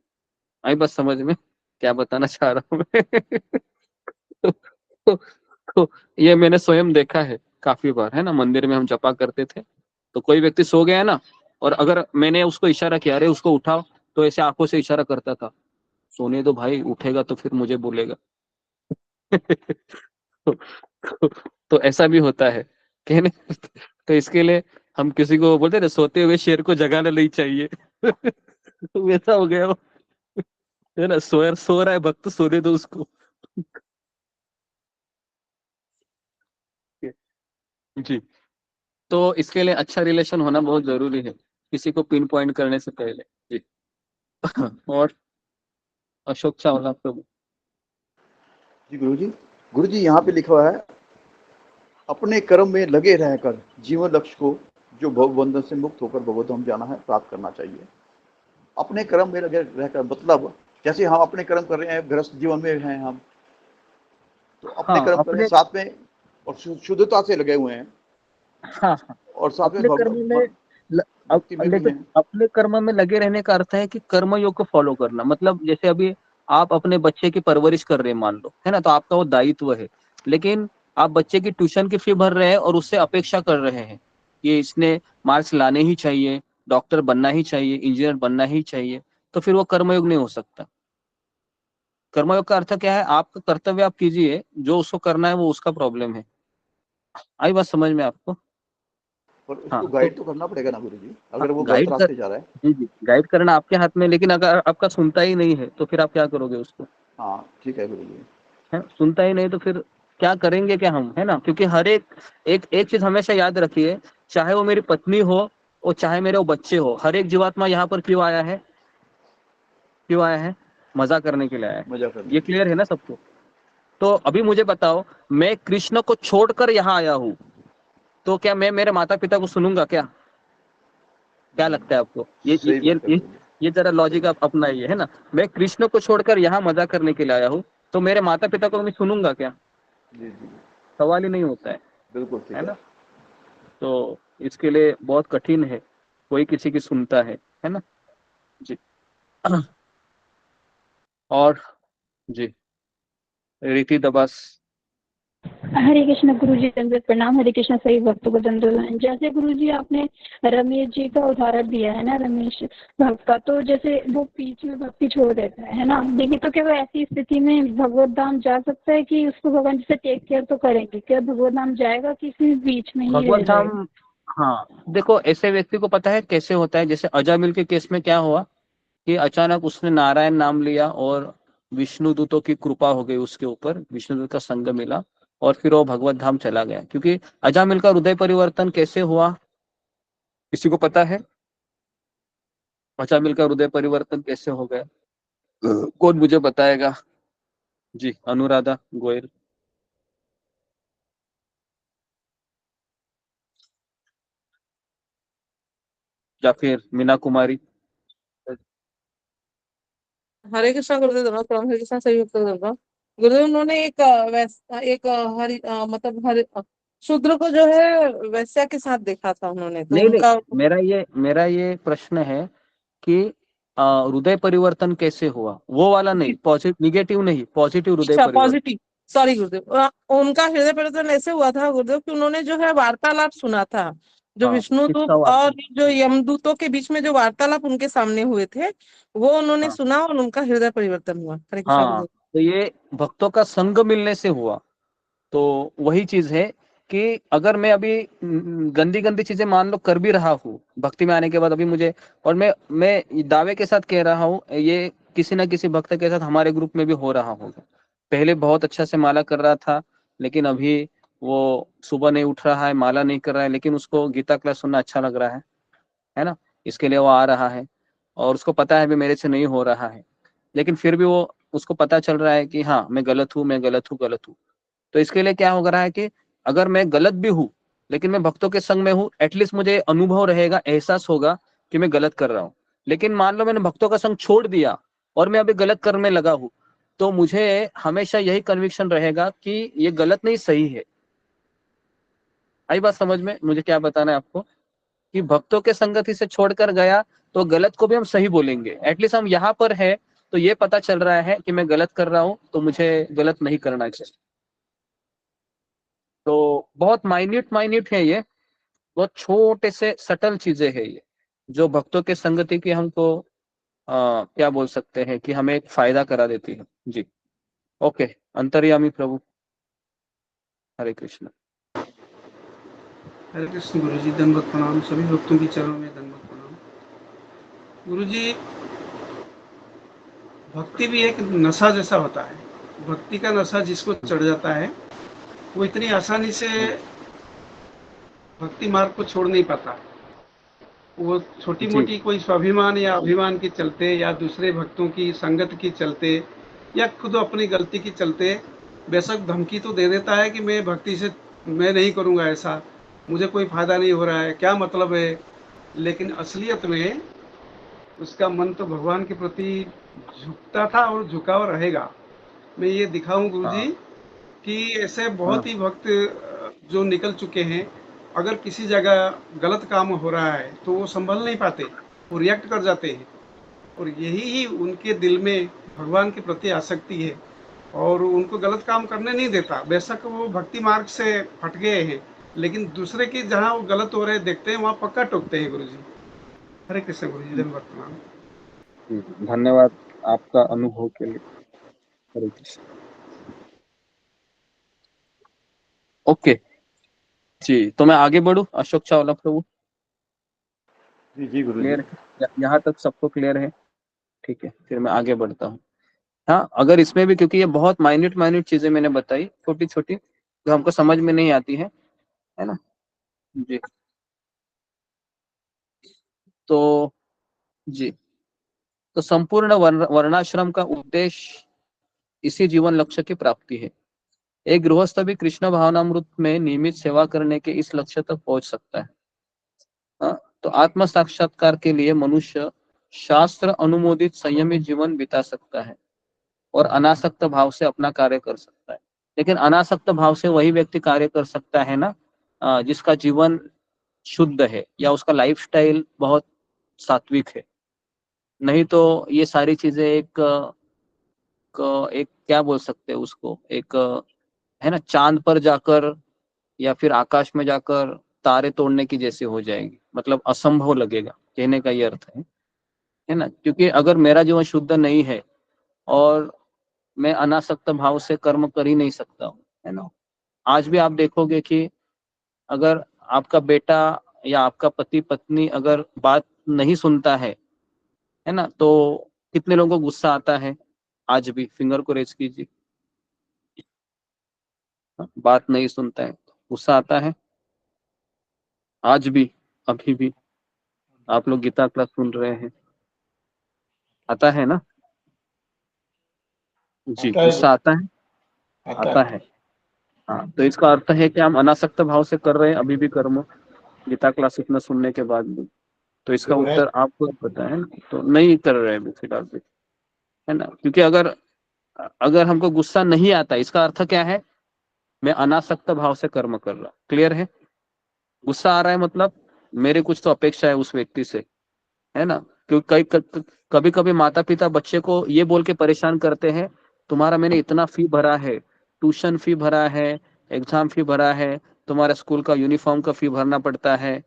आई बस समझ में क्या बताना चाह रहा हूँ मैं। तो, तो ये मैंने स्वयं देखा है काफी बार, है ना। मंदिर में हम जपा करते थे, तो कोई व्यक्ति सो गया ना, और अगर मैंने उसको इशारा किया अरे उसको उठाओ, तो ऐसे आंखों से इशारा करता था, सोने दो भाई, उठेगा तो फिर मुझे बोलेगा। तो, तो, तो ऐसा भी होता है कहने। तो इसके लिए हम किसी को बोलते ना, सोते हुए शेर को जगाना नहीं चाहिए। तो वैसा हो गया वो, है ना। सो रहा है भक्त, सोने दो उसको। जी। तो इसके लिए अच्छा रिलेशन होना बहुत जरूरी है किसी को पिन पॉइंट करने से पहले। जी। और अशोक चावला प्रभु। जी गुरु जी यहाँ पे लिखा हुआ है, अपने कर्म में लगे रहकर जीवन लक्ष्य को जो भव बंधन से मुक्त होकर भगवत धाम जाना है प्राप्त करना चाहिए। अपने कर्म में लगे रहकर मतलब जैसे हम अपने कर्म कर रहे हैं, गृहस्थ जीवन में हैं हम, तो अपने हाँ कर्म कर रहे हैं अपने, साथ में, और शुद्धता से लगे हुए हैं, हाँ हाँ और साथ में अपने कर्म में भक्ति में भी लेकिन हैं। अपने कर्म में लगे रहने का अर्थ है कि कर्म योग को फॉलो करना। मतलब जैसे अभी आप अपने बच्चे की परवरिश कर रहे हैं मान लो, है ना, तो आपका वो दायित्व है। लेकिन आप बच्चे की ट्यूशन की फी भर रहे हैं और उससे अपेक्षा कर रहे हैं कि इसने मार्क्स लाने ही चाहिए, डॉक्टर बनना ही चाहिए, इंजीनियर बनना ही चाहिए, तो फिर वो कर्मयोग नहीं हो सकता। कर्मयोग का अर्थ क्या है, आपका कर्तव्य आप कीजिए, जो उसको करना है वो उसका प्रॉब्लम है। आई बात समझ में आपको? पर हाँ उसको तो गाइड तो करना पड़ेगा ना गुरु जी, हाँ, अगर वो गलत गाइड कर, रास्ते जा रहा है। जी जी गाइड करना आपके हाथ में, लेकिन अगर आपका सुनता ही नहीं है तो फिर आप क्या करोगे उसको? हाँ ठीक है गुरु जी। है सुनता ही नहीं तो फिर क्या करेंगे क्या हम, है ना। क्योंकि हर एक चीज हमेशा याद रखिए, चाहे वो मेरी पत्नी हो और चाहे मेरे वो बच्चे हो, हर एक जीवात्मा यहाँ पर क्यों आया है? क्यों आया है? मजा करने के लिए आया है। मजा करने ये के लिए। क्लियर है ना सबको? तो अभी मुझे बताओ, मैं कृष्ण को छोड़कर यहाँ आया हूँ, तो क्या मैं मेरे माता पिता को सुनूंगा क्या? क्या लगता है आपको? सही बात है गुरु जी। ये जरा लॉजिक आप अपनाइए, है ना। मैं कृष्ण को छोड़कर यहाँ मजा करने के लिए आया हूँ, तो मेरे माता पिता को मैं सुनूंगा क्या? जी जी सवाल ही नहीं होता बिल्कुल ठीक है है। ना। तो इसके लिए बहुत कठिन है कोई किसी की सुनता है ना। जी। और जी रीति दबास। हरे कृष्ण गुरु जी, दंडवत प्रणाम। हरे कृष्ण सही भक्तों को दंडवत। जैसे गुरु जी आपने रमेश जी का उदाहरण दिया है ना, रमेश भक्त का, तो जैसे वो बीच में भक्ति छोड़ देता है ना, देखिए तो क्या वो ऐसी स्थिति में भगवत धाम जा सकता है कि उसको भगवान जैसे टेक केयर तो करेंगे, क्या भगवत धाम जाएगा कि इसी बीच में ही भगवत रह जाएगा? धाम, हाँ देखो ऐसे व्यक्ति को पता है कैसे होता है। जैसे अजामिल के केस में क्या हुआ कि अचानक उसने नारायण नाम लिया और विष्णु दूतों की कृपा हो गई उसके ऊपर, विष्णु दूत का संग मिला और फिर वो भगवत धाम चला गया। क्योंकि अजामिल का हृदय परिवर्तन कैसे हुआ, किसी को पता है? अजामिल का हृदय परिवर्तन कैसे हो गया? कौन मुझे बताएगा? जी, अनुराधा गोयल। या फिर मीना कुमारी। हरे कृष्णा गुरुदेव धन्यवाद प्रणाम। हरे कृष्णा सही उत्तर धन्यवाद गुरुदेव। उन्होंने मतलब शूद्र को जो है वैश्या के साथ देखा था उन्होंने, तो नहीं नहीं, उनका मेरा ये प्रश्न है कि हृदय परिवर्तन कैसे हुआ, वो वाला नहीं, पॉजिटिव निगेटिव नहीं, पॉजिटिव हृदय अच्छा परिवर्तन। पॉजिटिव, सॉरी गुरुदेव। उनका हृदय परिवर्तन ऐसे हुआ था गुरुदेव कि उन्होंने जो है वार्तालाप सुना था, जो हाँ, विष्णु किसका दूत वार्ता? और जो यमदूतों के बीच में जो वार्तालाप उनके सामने हुए थे, वो उन्होंने हाँ सुना और उनका हृदय परिवर्तन हुआ। हरे कृष्णा हाँ, गुरुदेव। तो ये भक्तों का संग मिलने से हुआ। तो वही चीज है कि अगर मैं अभी गंदी गंदी चीजें मान लो कर भी रहा हूँ भक्ति में आने के बाद, अभी मुझे, और मैं दावे के साथ कह रहा हूँ, ये किसी ना किसी भक्त के साथ हमारे ग्रुप में भी हो रहा होगा। पहले बहुत अच्छा से माला कर रहा था, लेकिन अभी वो सुबह नहीं उठ रहा है, माला नहीं कर रहा है, लेकिन उसको गीता क्लास सुनना अच्छा लग रहा है ना, इसके लिए वो आ रहा है, और उसको पता है भी मेरे से नहीं हो रहा है, लेकिन फिर भी वो, उसको पता चल रहा है कि हाँ मैं गलत हूँ, मैं गलत हूँ, गलत हूँ। तो इसके लिए क्या हो रहा है कि अगर मैं गलत भी हूँ लेकिन मैं भक्तों के संग में हूँ, एटलीस्ट मुझे अनुभव रहेगा, एहसास होगा कि मैं गलत कर रहा हूँ। लेकिन मान लो मैंने भक्तों का संग छोड़ दिया और मैं अभी गलत करने लगा हूँ, तो मुझे हमेशा यही कन्विक्शन रहेगा कि ये गलत नहीं, सही है। आई बात समझ में मुझे क्या बताना है आपको, कि भक्तों के संगति से छोड़कर गया तो गलत को भी हम सही बोलेंगे। एटलीस्ट हम यहाँ पर है तो ये पता चल रहा है कि मैं गलत कर रहा हूँ, तो मुझे गलत नहीं करना चाहिए। तो बहुत माइन्यूट है ये, बहुत छोटे से सटल चीजें है ये, जो भक्तों के संगति की हमको क्या बोल सकते हैं कि हमें एक फायदा करा देती है। जी, ओके। अंतर्यामी प्रभु, हरे कृष्ण। हरे कृष्ण गुरु जी, दंडवत प्रणाम। सभी भक्तों की चरणों में दंडवत प्रणाम। गुरु जी, भक्ति भी एक नशा जैसा होता है। भक्ति का नशा जिसको चढ़ जाता है वो इतनी आसानी से भक्ति मार्ग को छोड़ नहीं पाता। वो छोटी जी मोटी कोई स्वाभिमान या अभिमान के चलते या दूसरे भक्तों की संगत की चलते या खुद अपनी गलती की चलते बेशक धमकी तो दे देता है कि मैं भक्ति से मैं नहीं करूँगा, ऐसा मुझे कोई फायदा नहीं हो रहा है, क्या मतलब है। लेकिन असलियत में उसका मन तो भगवान के प्रति झुकता था और झुका हुआ रहेगा। मैं ये दिखाऊं गुरुजी कि ऐसे बहुत ही भक्त जो निकल चुके हैं, अगर किसी जगह गलत काम हो रहा है तो वो संभल नहीं पाते, वो रिएक्ट कर जाते हैं, और यही ही उनके दिल में भगवान के प्रति आसक्ति है और उनको गलत काम करने नहीं देता। बेशक वो भक्ति मार्ग से हट गए हैं, लेकिन दूसरे की जहाँ वो गलत हो रहे देखते हैं वहाँ पक्का टोकते हैं गुरुजी। हरे कृष्ण गुरुजी, धन्यवाद प्रणाम। धन्यवाद आपका अनुभव के लिए। हरे कृष्ण। ओके जी, तो मैं आगे बढ़ू। अशोक चावला प्रभु, जी जी गुरु जी। क्लियर है? यहाँ तक सबको क्लियर है? ठीक है, फिर मैं आगे बढ़ता हूँ। हाँ, अगर इसमें भी, क्योंकि ये बहुत माइन्यूट चीजें मैंने बताई, छोटी छोटी, जो हमको समझ में नहीं आती है ना। जी, तो जी, तो संपूर्ण वर्णाश्रम का उद्देश्य इसी जीवन लक्ष्य की प्राप्ति है। एक गृहस्थ भी कृष्ण भावनामृत में नियमित सेवा करने के इस लक्ष्य तक पहुंच सकता है। हाँ, तो आत्म साक्षात्कार के लिए मनुष्य शास्त्र अनुमोदित संयमित जीवन बिता सकता है और अनासक्त भाव से अपना कार्य कर सकता है। लेकिन अनासक्त भाव से वही व्यक्ति कार्य कर सकता है ना जिसका जीवन शुद्ध है या उसका लाइफस्टाइल बहुत सात्विक है। नहीं तो ये सारी चीजें एक क्या बोल सकते हैं उसको, एक है ना, चांद पर जाकर या फिर आकाश में जाकर तारे तोड़ने की जैसे हो जाएगी, मतलब असंभव लगेगा, कहने का ये अर्थ है ना। क्योंकि अगर मेरा जीवन शुद्ध नहीं है और मैं अनासक्त भाव से कर्म कर ही नहीं सकता हूँ, है ना। आज भी आप देखोगे कि अगर आपका बेटा या आपका पति पत्नी अगर बात नहीं सुनता है ना, तो कितने लोगों को गुस्सा आता है आज भी फिंगर को रेज कीजिए। बात नहीं सुनता है, गुस्सा आता है आज भी, अभी भी। आप लोग गीता क्लास सुन रहे हैं, आता है ना? जी, आता है, गुस्सा आता है, आता आता है। है। हाँ, तो इसका अर्थ है कि हम अनासक्त भाव से कर रहे हैं अभी भी कर्म, गीता क्लास इतना सुनने के बाद भी। तो इसका जो है उत्तर आपको पता है, तो नहीं कर रहे हैं फिलहाल भी, है ना? क्योंकि अगर अगर हमको गुस्सा नहीं आता, इसका अर्थ क्या है? मैं अनासक्त भाव से कर्म कर रहा। क्लियर है? गुस्सा आ रहा है मतलब मेरे कुछ तो अपेक्षा है उस व्यक्ति से, है ना? क्योंकि कभी कभी माता पिता बच्चे को ये बोल के परेशान करते हैं, तुम्हारा मैंने इतना फी भरा है, ट्यूशन फी भरा है, एग्जाम फी भरा है, तुम्हारे स्कूल का यूनिफॉर्म का फी भरना पड़ता है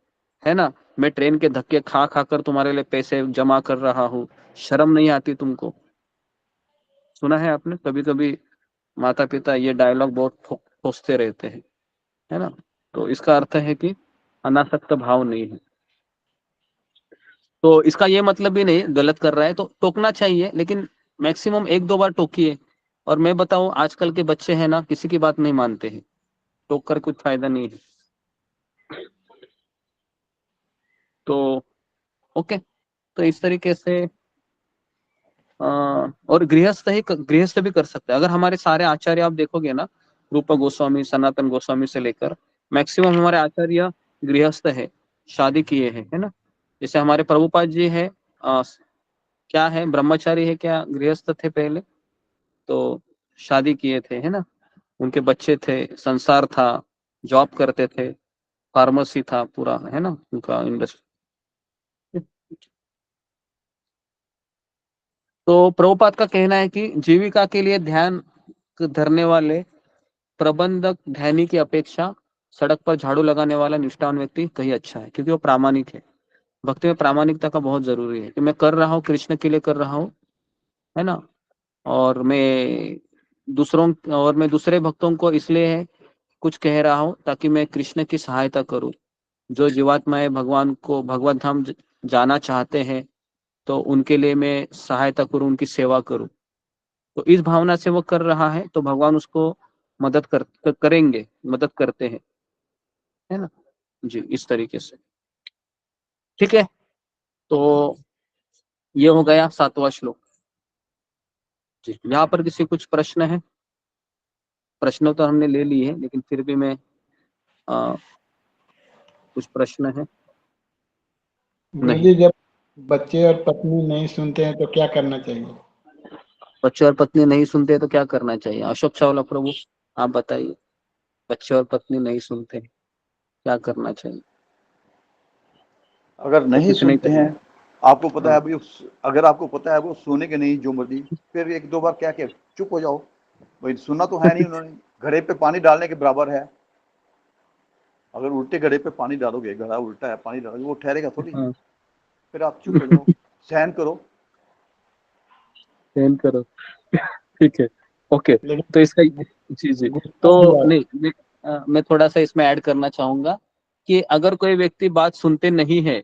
ना? मैं ट्रेन के धक्के खा खा कर तुम्हारे लिए पैसे जमा कर रहा हूँ, शर्म नहीं आती तुमको? सुना है आपने? कभी कभी माता पिता ये डायलॉग बहुत ठोसते रहते हैं, है ना? तो इसका अर्थ है कि अनासक्त भाव नहीं है। तो इसका ये मतलब भी नहीं गलत कर रहा है तो टोकना चाहिए, लेकिन मैक्सिमम 1-2 बार टोकिए। और मैं बताऊं, आजकल के बच्चे हैं ना, किसी की बात नहीं मानते हैं, टोक कर कुछ फायदा नहीं है। तो ओके, तो इस तरीके से और गृहस्थ भी कर सकते हैं। अगर हमारे सारे आचार्य आप देखोगे ना, रूप गोस्वामी, सनातन गोस्वामी से लेकर मैक्सिमम हमारे आचार्य गृहस्थ है, शादी किए हैं, है ना? जैसे हमारे प्रभुपाद जी है, क्या है, ब्रह्मचारी है क्या गृहस्थ थे पहले? तो शादी किए थे, है ना? उनके बच्चे थे, संसार था, जॉब करते थे, फार्मेसी था पूरा, है ना उनका इंडस्ट्री। तो प्रभुपाद का कहना है कि जीविका के लिए ध्यान धरने वाले प्रबंधक ध्यानी की अपेक्षा सड़क पर झाड़ू लगाने वाला निष्ठावान व्यक्ति कहीं अच्छा है, क्योंकि वो प्रामाणिक है। भक्ति में प्रामाणिकता का बहुत जरूरी है कि मैं कर रहा हूँ कृष्ण के लिए कर रहा हूँ, है ना? और मैं दूसरे भक्तों को इसलिए कुछ कह रहा हूँ ताकि मैं कृष्ण की सहायता करूँ। जो जीवात्माएं भगवान को भगवत धाम जाना चाहते हैं, तो उनके लिए मैं सहायता करूँ, उनकी सेवा करूँ। तो इस भावना से वो कर रहा है, तो भगवान उसको करेंगे, मदद करते हैं, है ना? जी, इस तरीके से। ठीक है, तो ये हो गया 7वां श्लोक। जी, यहाँ पर किसी कुछ प्रश्न है? प्रश्न तो हमने ले लिए हैं, लेकिन फिर भी मैं कुछ प्रश्न है? नहीं। गुरुजी, जब बच्चे और पत्नी नहीं सुनते हैं तो क्या करना चाहिए? बच्चे और पत्नी नहीं सुनते तो क्या करना चाहिए? अशोक चावला प्रभु, आप बताइए। बच्चे और पत्नी नहीं सुनते, क्या करना चाहिए? अगर तो नहीं कितने सुनते हैं, आपको पता है हाँ। अभी अगर आपको पता है वो सुनेंगे नहीं जो मर्जी, फिर 1-2 बार क्या क्या चुप हो जाओ। भाई सुनना तो है नहीं उन्होंने, घड़े पे पानी डालने के बराबर है। अगर उल्टे घड़े पे पानी डालोगे, घड़ा उल्टा है, पानी डालोगे, वो ठहरेगा थोड़ी। हाँ। फिर आप चुप हो जाओ, सहन करो। सहन करो। ठीक है, ओके। तो इसका लेकिन जी जी, गुस्सा भी तो आए। नहीं, मैं थोड़ा सा इसमें ऐड करना चाहूंगा कि अगर कोई व्यक्ति बात सुनते नहीं है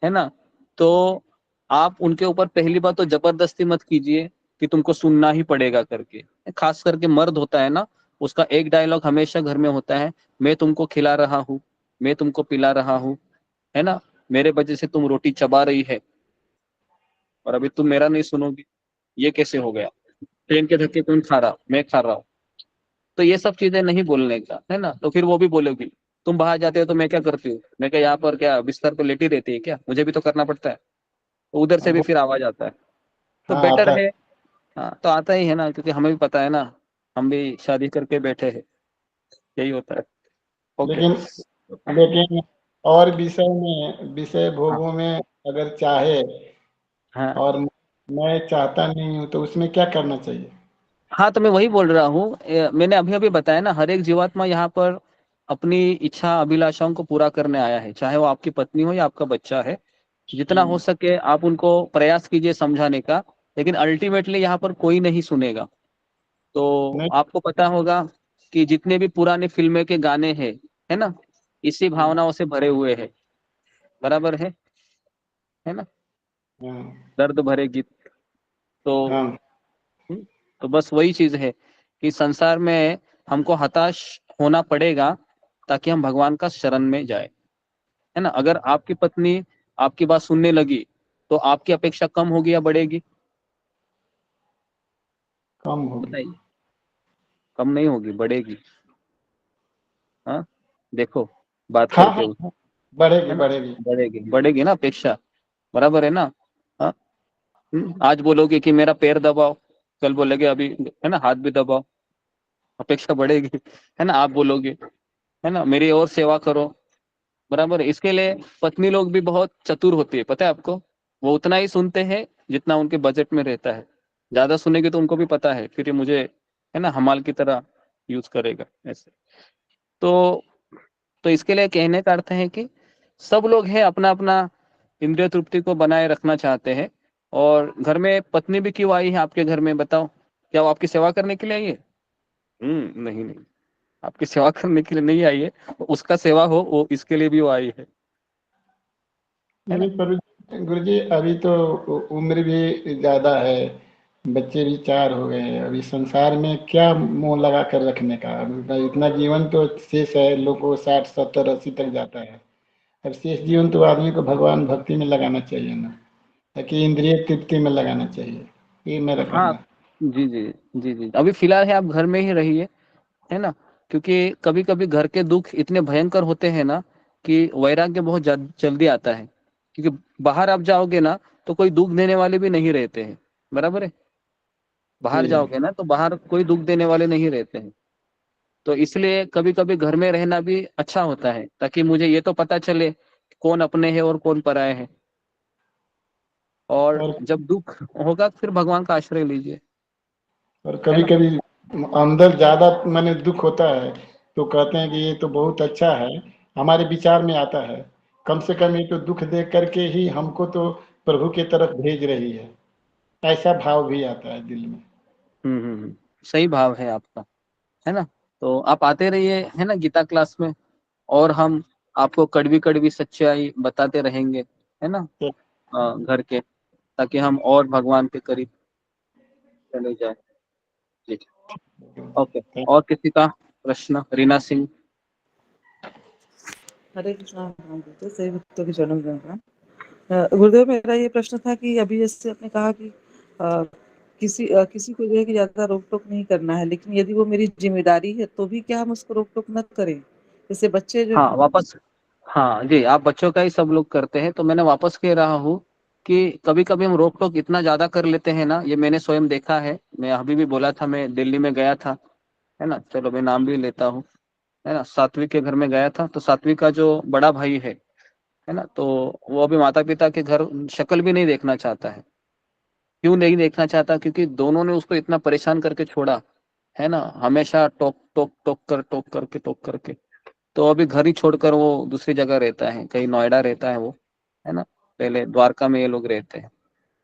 ना, तो आप उनके ऊपर पहली बात तो जबरदस्ती मत कीजिए कि तुमको सुनना ही पड़ेगा करके। खास करके मर्द होता है ना, उसका एक डायलॉग हमेशा घर में होता है, मैं तुमको खिला रहा हूँ, मैं तुमको पिला रहा हूँ, है ना? मेरे वजह से तुम रोटी चबा रही है और अभी तुम मेरा नहीं सुनोगी, ये कैसे हो गया? ट्रेन के धक्के कौन खा रहा? मैं खा रहा हूँ। तो ये सब चीजें नहीं बोलने का, है ना? तो फिर वो भी बोलेगी, तुम बाहर जाते हो तो मैं क्या करती हूँ? मैं क्या यहाँ पर क्या बिस्तर पे लेटी रहती है क्या? मुझे भी तो करना पड़ता है। तो उधर से भी फिर आवाज आता है। तो हाँ, बेटर आता है। है। हाँ, तो आता ही है ना, क्योंकि हमें भी पता है ना, हम भी शादी करके बैठे हैं, यही होता है। ओके। लेकिन लेकिन और विषय हाँ भोगों में अगर चाहे हाँ और मैं चाहता नहीं हूँ तो उसमें क्या करना चाहिए? हाँ, तो मैं वही बोल रहा हूँ। मैंने अभी अभी बताया ना, हर एक जीवात्मा यहाँ पर अपनी इच्छा अभिलाषाओं को पूरा करने आया है, चाहे वो आपकी पत्नी हो या आपका बच्चा है। जितना हो सके आप उनको प्रयास कीजिए समझाने का, लेकिन अल्टीमेटली यहाँ पर कोई नहीं सुनेगा। तो नहीं। आपको पता होगा कि जितने भी पुराने फिल्में के गाने हैं, है ना, इसी भावनाओं से भरे हुए हैं। बराबर है ना? हाँ, दर्द भरे गीत। तो हाँ। तो बस वही चीज है कि संसार में हमको हताश होना पड़ेगा ताकि हम भगवान का शरण में जाए, है ना। अगर आपकी पत्नी आपकी बात सुनने लगी तो आपकी अपेक्षा कम होगी या बढ़ेगी? कम होगी। बताइए। कम नहीं होगी, बढ़ेगी। हाँ, देखो बात हाँ करके हाँ उस, हाँ, बढ़ेगी है ना, बढ़ेगी। बढ़ेगी, बढ़ेगी ना अपेक्षा, बराबर है ना। हाँ, आज बोलोगे कि मेरा पैर दबाओ, कल बोलोगे अभी, है ना, हाथ भी दबाओ, अपेक्षा बढ़ेगी, है ना। आप बोलोगे, है ना, मेरी और सेवा करो, बराबर है। इसके लिए पत्नी लोग भी बहुत चतुर होती है, पता है आपको। वो उतना ही सुनते हैं जितना उनके बजट में रहता है। ज्यादा सुनेगी तो उनको भी पता है फिर ये मुझे, है ना, हमाल की तरह यूज करेगा ऐसे। तो इसके लिए कहने का अर्थ है कि सब लोग हैं अपना अपना इंद्रिय तृप्ति को बनाए रखना चाहते हैं। और घर में पत्नी भी क्यों आई है आपके घर में, बताओ? क्या वो आपकी सेवा करने के लिए आई है? नहीं नहीं, आपकी सेवा करने के लिए नहीं आई है, उसका सेवा हो वो, इसके लिए भी वो आई है ना। नहीं पर गुरुजी अभी तो उम्र भी ज्यादा है, बच्चे भी 4 हो गए हैं, अभी संसार में क्या मुंह लगा कर रखने का। अभी इतना जीवन तो शेष है, लोग को 60 70 80 तक जाता है। अब शेष जीवन तो आदमी को भगवान भक्ति में लगाना चाहिए ना, ताकि इंद्रिय तृप्ति में लगाना चाहिए, ये मेरा हाँ, कहना है। जी जी, जी जी, अभी फिलहाल है आप घर में ही रहिए, है ना। क्योंकि कभी कभी घर के दुख इतने भयंकर होते हैं ना कि वैराग्य बहुत जल्दी आता है। क्योंकि बाहर आप जाओगे ना तो कोई दुख देने वाले भी नहीं रहते हैं, बराबर है। बाहर जी जाओगे ना तो बाहर कोई दुख देने वाले नहीं रहते हैं। तो इसलिए कभी कभी घर में रहना भी अच्छा होता है, ताकि मुझे ये तो पता चले कौन अपने है और कौन पराये है। और और जब दुख होगा फिर भगवान का आश्रय लीजिए, और है कभी ना। कभी अंदर ज्यादा माने दुख होता है तो कहते हैं कि ये तो बहुत अच्छा है, हमारे विचार में आता है, कम से कम ये तो दुख देख करके ही हमको तो प्रभु की तरफ भेज रही है, ऐसा भाव भी आता है दिल में। सही भाव है आपका, है ना। तो आप आते रहिए, है ना, गीता क्लास में, और हम आपको कड़वी कड़वी सच्चाई बताते रहेंगे, है ना, घर के, ताकि हम और भगवान के करीब चले जाए। जी, ओके। और किसी का प्रश्न? रीना सिंह। हरे कृष्णा। गुरुदेव सही भक्तों के चरणों में प्रणाम। गुरुदेव मेरा ये प्रश्न था कि अभी जैसे आपने कहा कि किसी को जो है कि ज्यादा रोक टोक नहीं करना है, लेकिन यदि वो मेरी जिम्मेदारी है तो भी क्या हम उसको रोक टोक न करें? जैसे बच्चे जो हाँ वापस, हाँ जी, आप बच्चों का ही सब लोग करते हैं, तो मैंने वापस कह रहा हूँ कि कभी कभी हम रोक टोक इतना ज्यादा कर लेते हैं ना, ये मैंने स्वयं देखा है। मैं अभी भी बोला था, मैं दिल्ली में गया था, है ना, चलो मैं नाम भी लेता हूँ, है ना, सात्विक के घर में गया था। तो सात्विक का जो बड़ा भाई है ना, तो वो अभी माता पिता के घर शक्ल भी नहीं देखना चाहता है। क्यों नहीं देखना चाहता? क्योंकि दोनों ने उसको इतना परेशान करके छोड़ा, है ना, हमेशा टोक टोक टोक करके। तो अभी घर ही छोड़कर वो दूसरी जगह रहता है, कहीं नोएडा रहता है वो, है ना। पहले द्वारका में ये लोग रहते हैं।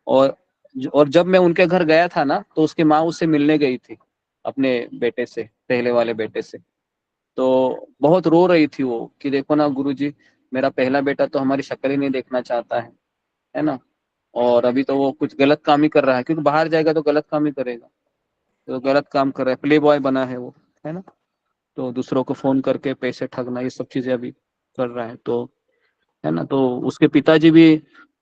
और जब मैं उनके घर गया था ना तो उसकी माँ उससे मिलने गई थी, अपने बेटे से, पहले वाले बेटे से। तो बहुत रो रही थी वो कि देखो ना गुरुजी, मेरा पहला बेटा तो हमारी शक्ल ही नहीं देखना चाहता है ना। और अभी तो वो कुछ गलत काम ही कर रहा है, क्योंकि बाहर जाएगा तो गलत काम ही करेगा। तो गलत काम कर रहा है, प्ले बॉय बना है वो, है ना। तो दूसरों को फोन करके पैसे ठगना, ये सब चीजें अभी कर रहा है। तो है ना, तो उसके पिताजी भी,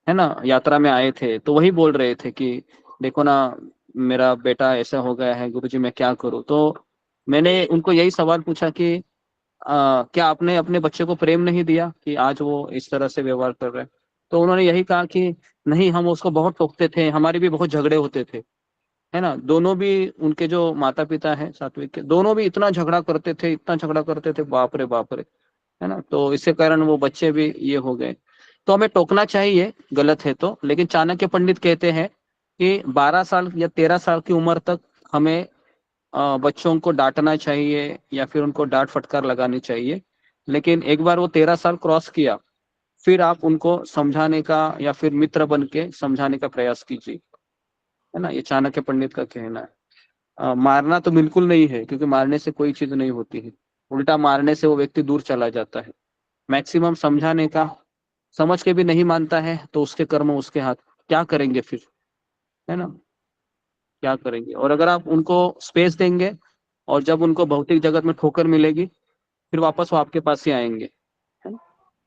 है ना, यात्रा में आए थे, तो वही बोल रहे थे कि देखो ना, मेरा बेटा ऐसा हो गया है गुरुजी, मैं क्या करूं। तो मैंने उनको यही सवाल पूछा कि क्या आपने अपने बच्चे को प्रेम नहीं दिया कि आज वो इस तरह से व्यवहार कर रहा है? तो उन्होंने यही कहा कि नहीं, हम उसको बहुत टोकते थे, हमारे भी बहुत झगड़े होते थे, है ना। दोनों भी, उनके जो माता पिता हैं सात्विक के, दोनों भी इतना झगड़ा करते थे, इतना झगड़ा करते थे, बाप रे बाप रे, है ना। तो इसके कारण वो बच्चे भी ये हो गए। तो हमें टोकना चाहिए गलत है तो, लेकिन चाणक्य पंडित कहते हैं कि 12 साल या 13 साल की उम्र तक हमें बच्चों को डांटना चाहिए या फिर उनको डांट फटकार लगानी चाहिए। लेकिन एक बार वो 13 साल क्रॉस किया, फिर आप उनको समझाने का या फिर मित्र बन के समझाने का प्रयास कीजिए, है ना। ये चाणक्य पंडित का कहना है। मारना तो बिल्कुल नहीं है, क्योंकि मारने से कोई चीज नहीं होती है। उल्टा मारने से वो व्यक्ति दूर चला जाता है। मैक्सिमम समझाने का, समझ के भी नहीं मानता है तो उसके कर्म उसके हाथ, क्या करेंगे फिर, है ना, क्या करेंगे। और अगर आप उनको स्पेस देंगे और जब उनको भौतिक जगत में ठोकर मिलेगी फिर वापस वो आपके पास ही आएंगे, है ना?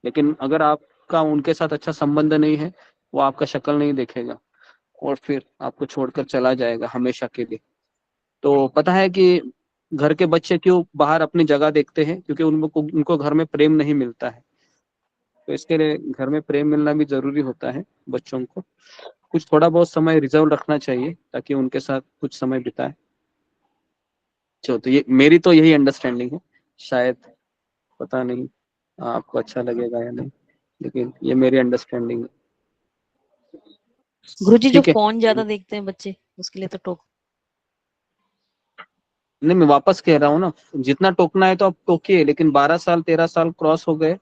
लेकिन अगर आपका उनके साथ अच्छा संबंध नहीं है, वो आपका शक्ल नहीं देखेगा और फिर आपको छोड़कर चला जाएगा हमेशा के लिए। तो पता है कि घर के बच्चे क्यों बाहर अपनी जगह देखते हैं? क्योंकि उनको घर में प्रेम नहीं मिलता है। तो इसके लिए घर में प्रेम मिलना भी जरूरी होता है बच्चों को। कुछ थोड़ा बहुत समय रिजर्व रखना चाहिए ताकि उनके साथ कुछ समय बिताए। तो ये मेरी तो यही अंडरस्टैंडिंग है, शायद पता नहीं आपको अच्छा लगेगा या नहीं, लेकिन ये मेरी अंडरस्टैंडिंग है। गुरुजी जो ठीक है, फोन ज्यादा देखते हैं बच्चे उसके लिए तो टोक। नहीं मैं वापस कह रहा हूँ ना, जितना टोकना है तो आप टोकिए, लेकिन 12 साल 13 साल क्रॉस हो गए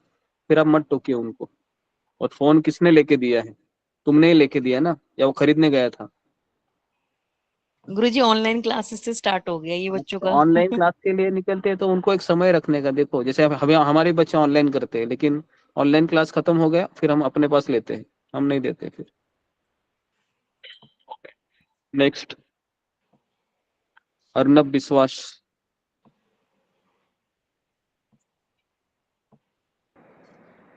फिर आप मत टोकिए उनको। और फोन किसने लेके दिया है? तुमने ही लेके दिया ना, या वो खरीदने गया था? गुरुजी ऑनलाइन क्लासेस से स्टार्ट हो गया ये बच्चों का। ऑनलाइन क्लास के लिए निकलते हैं तो उनको एक समय रखने का। देखो जैसे हमारे बच्चे ऑनलाइन करते हैं, लेकिन ऑनलाइन क्लास खत्म हो गया फिर हम अपने पास लेते हैं, हम नहीं देते फिर। नेक्स्ट अर्नब विश्वास।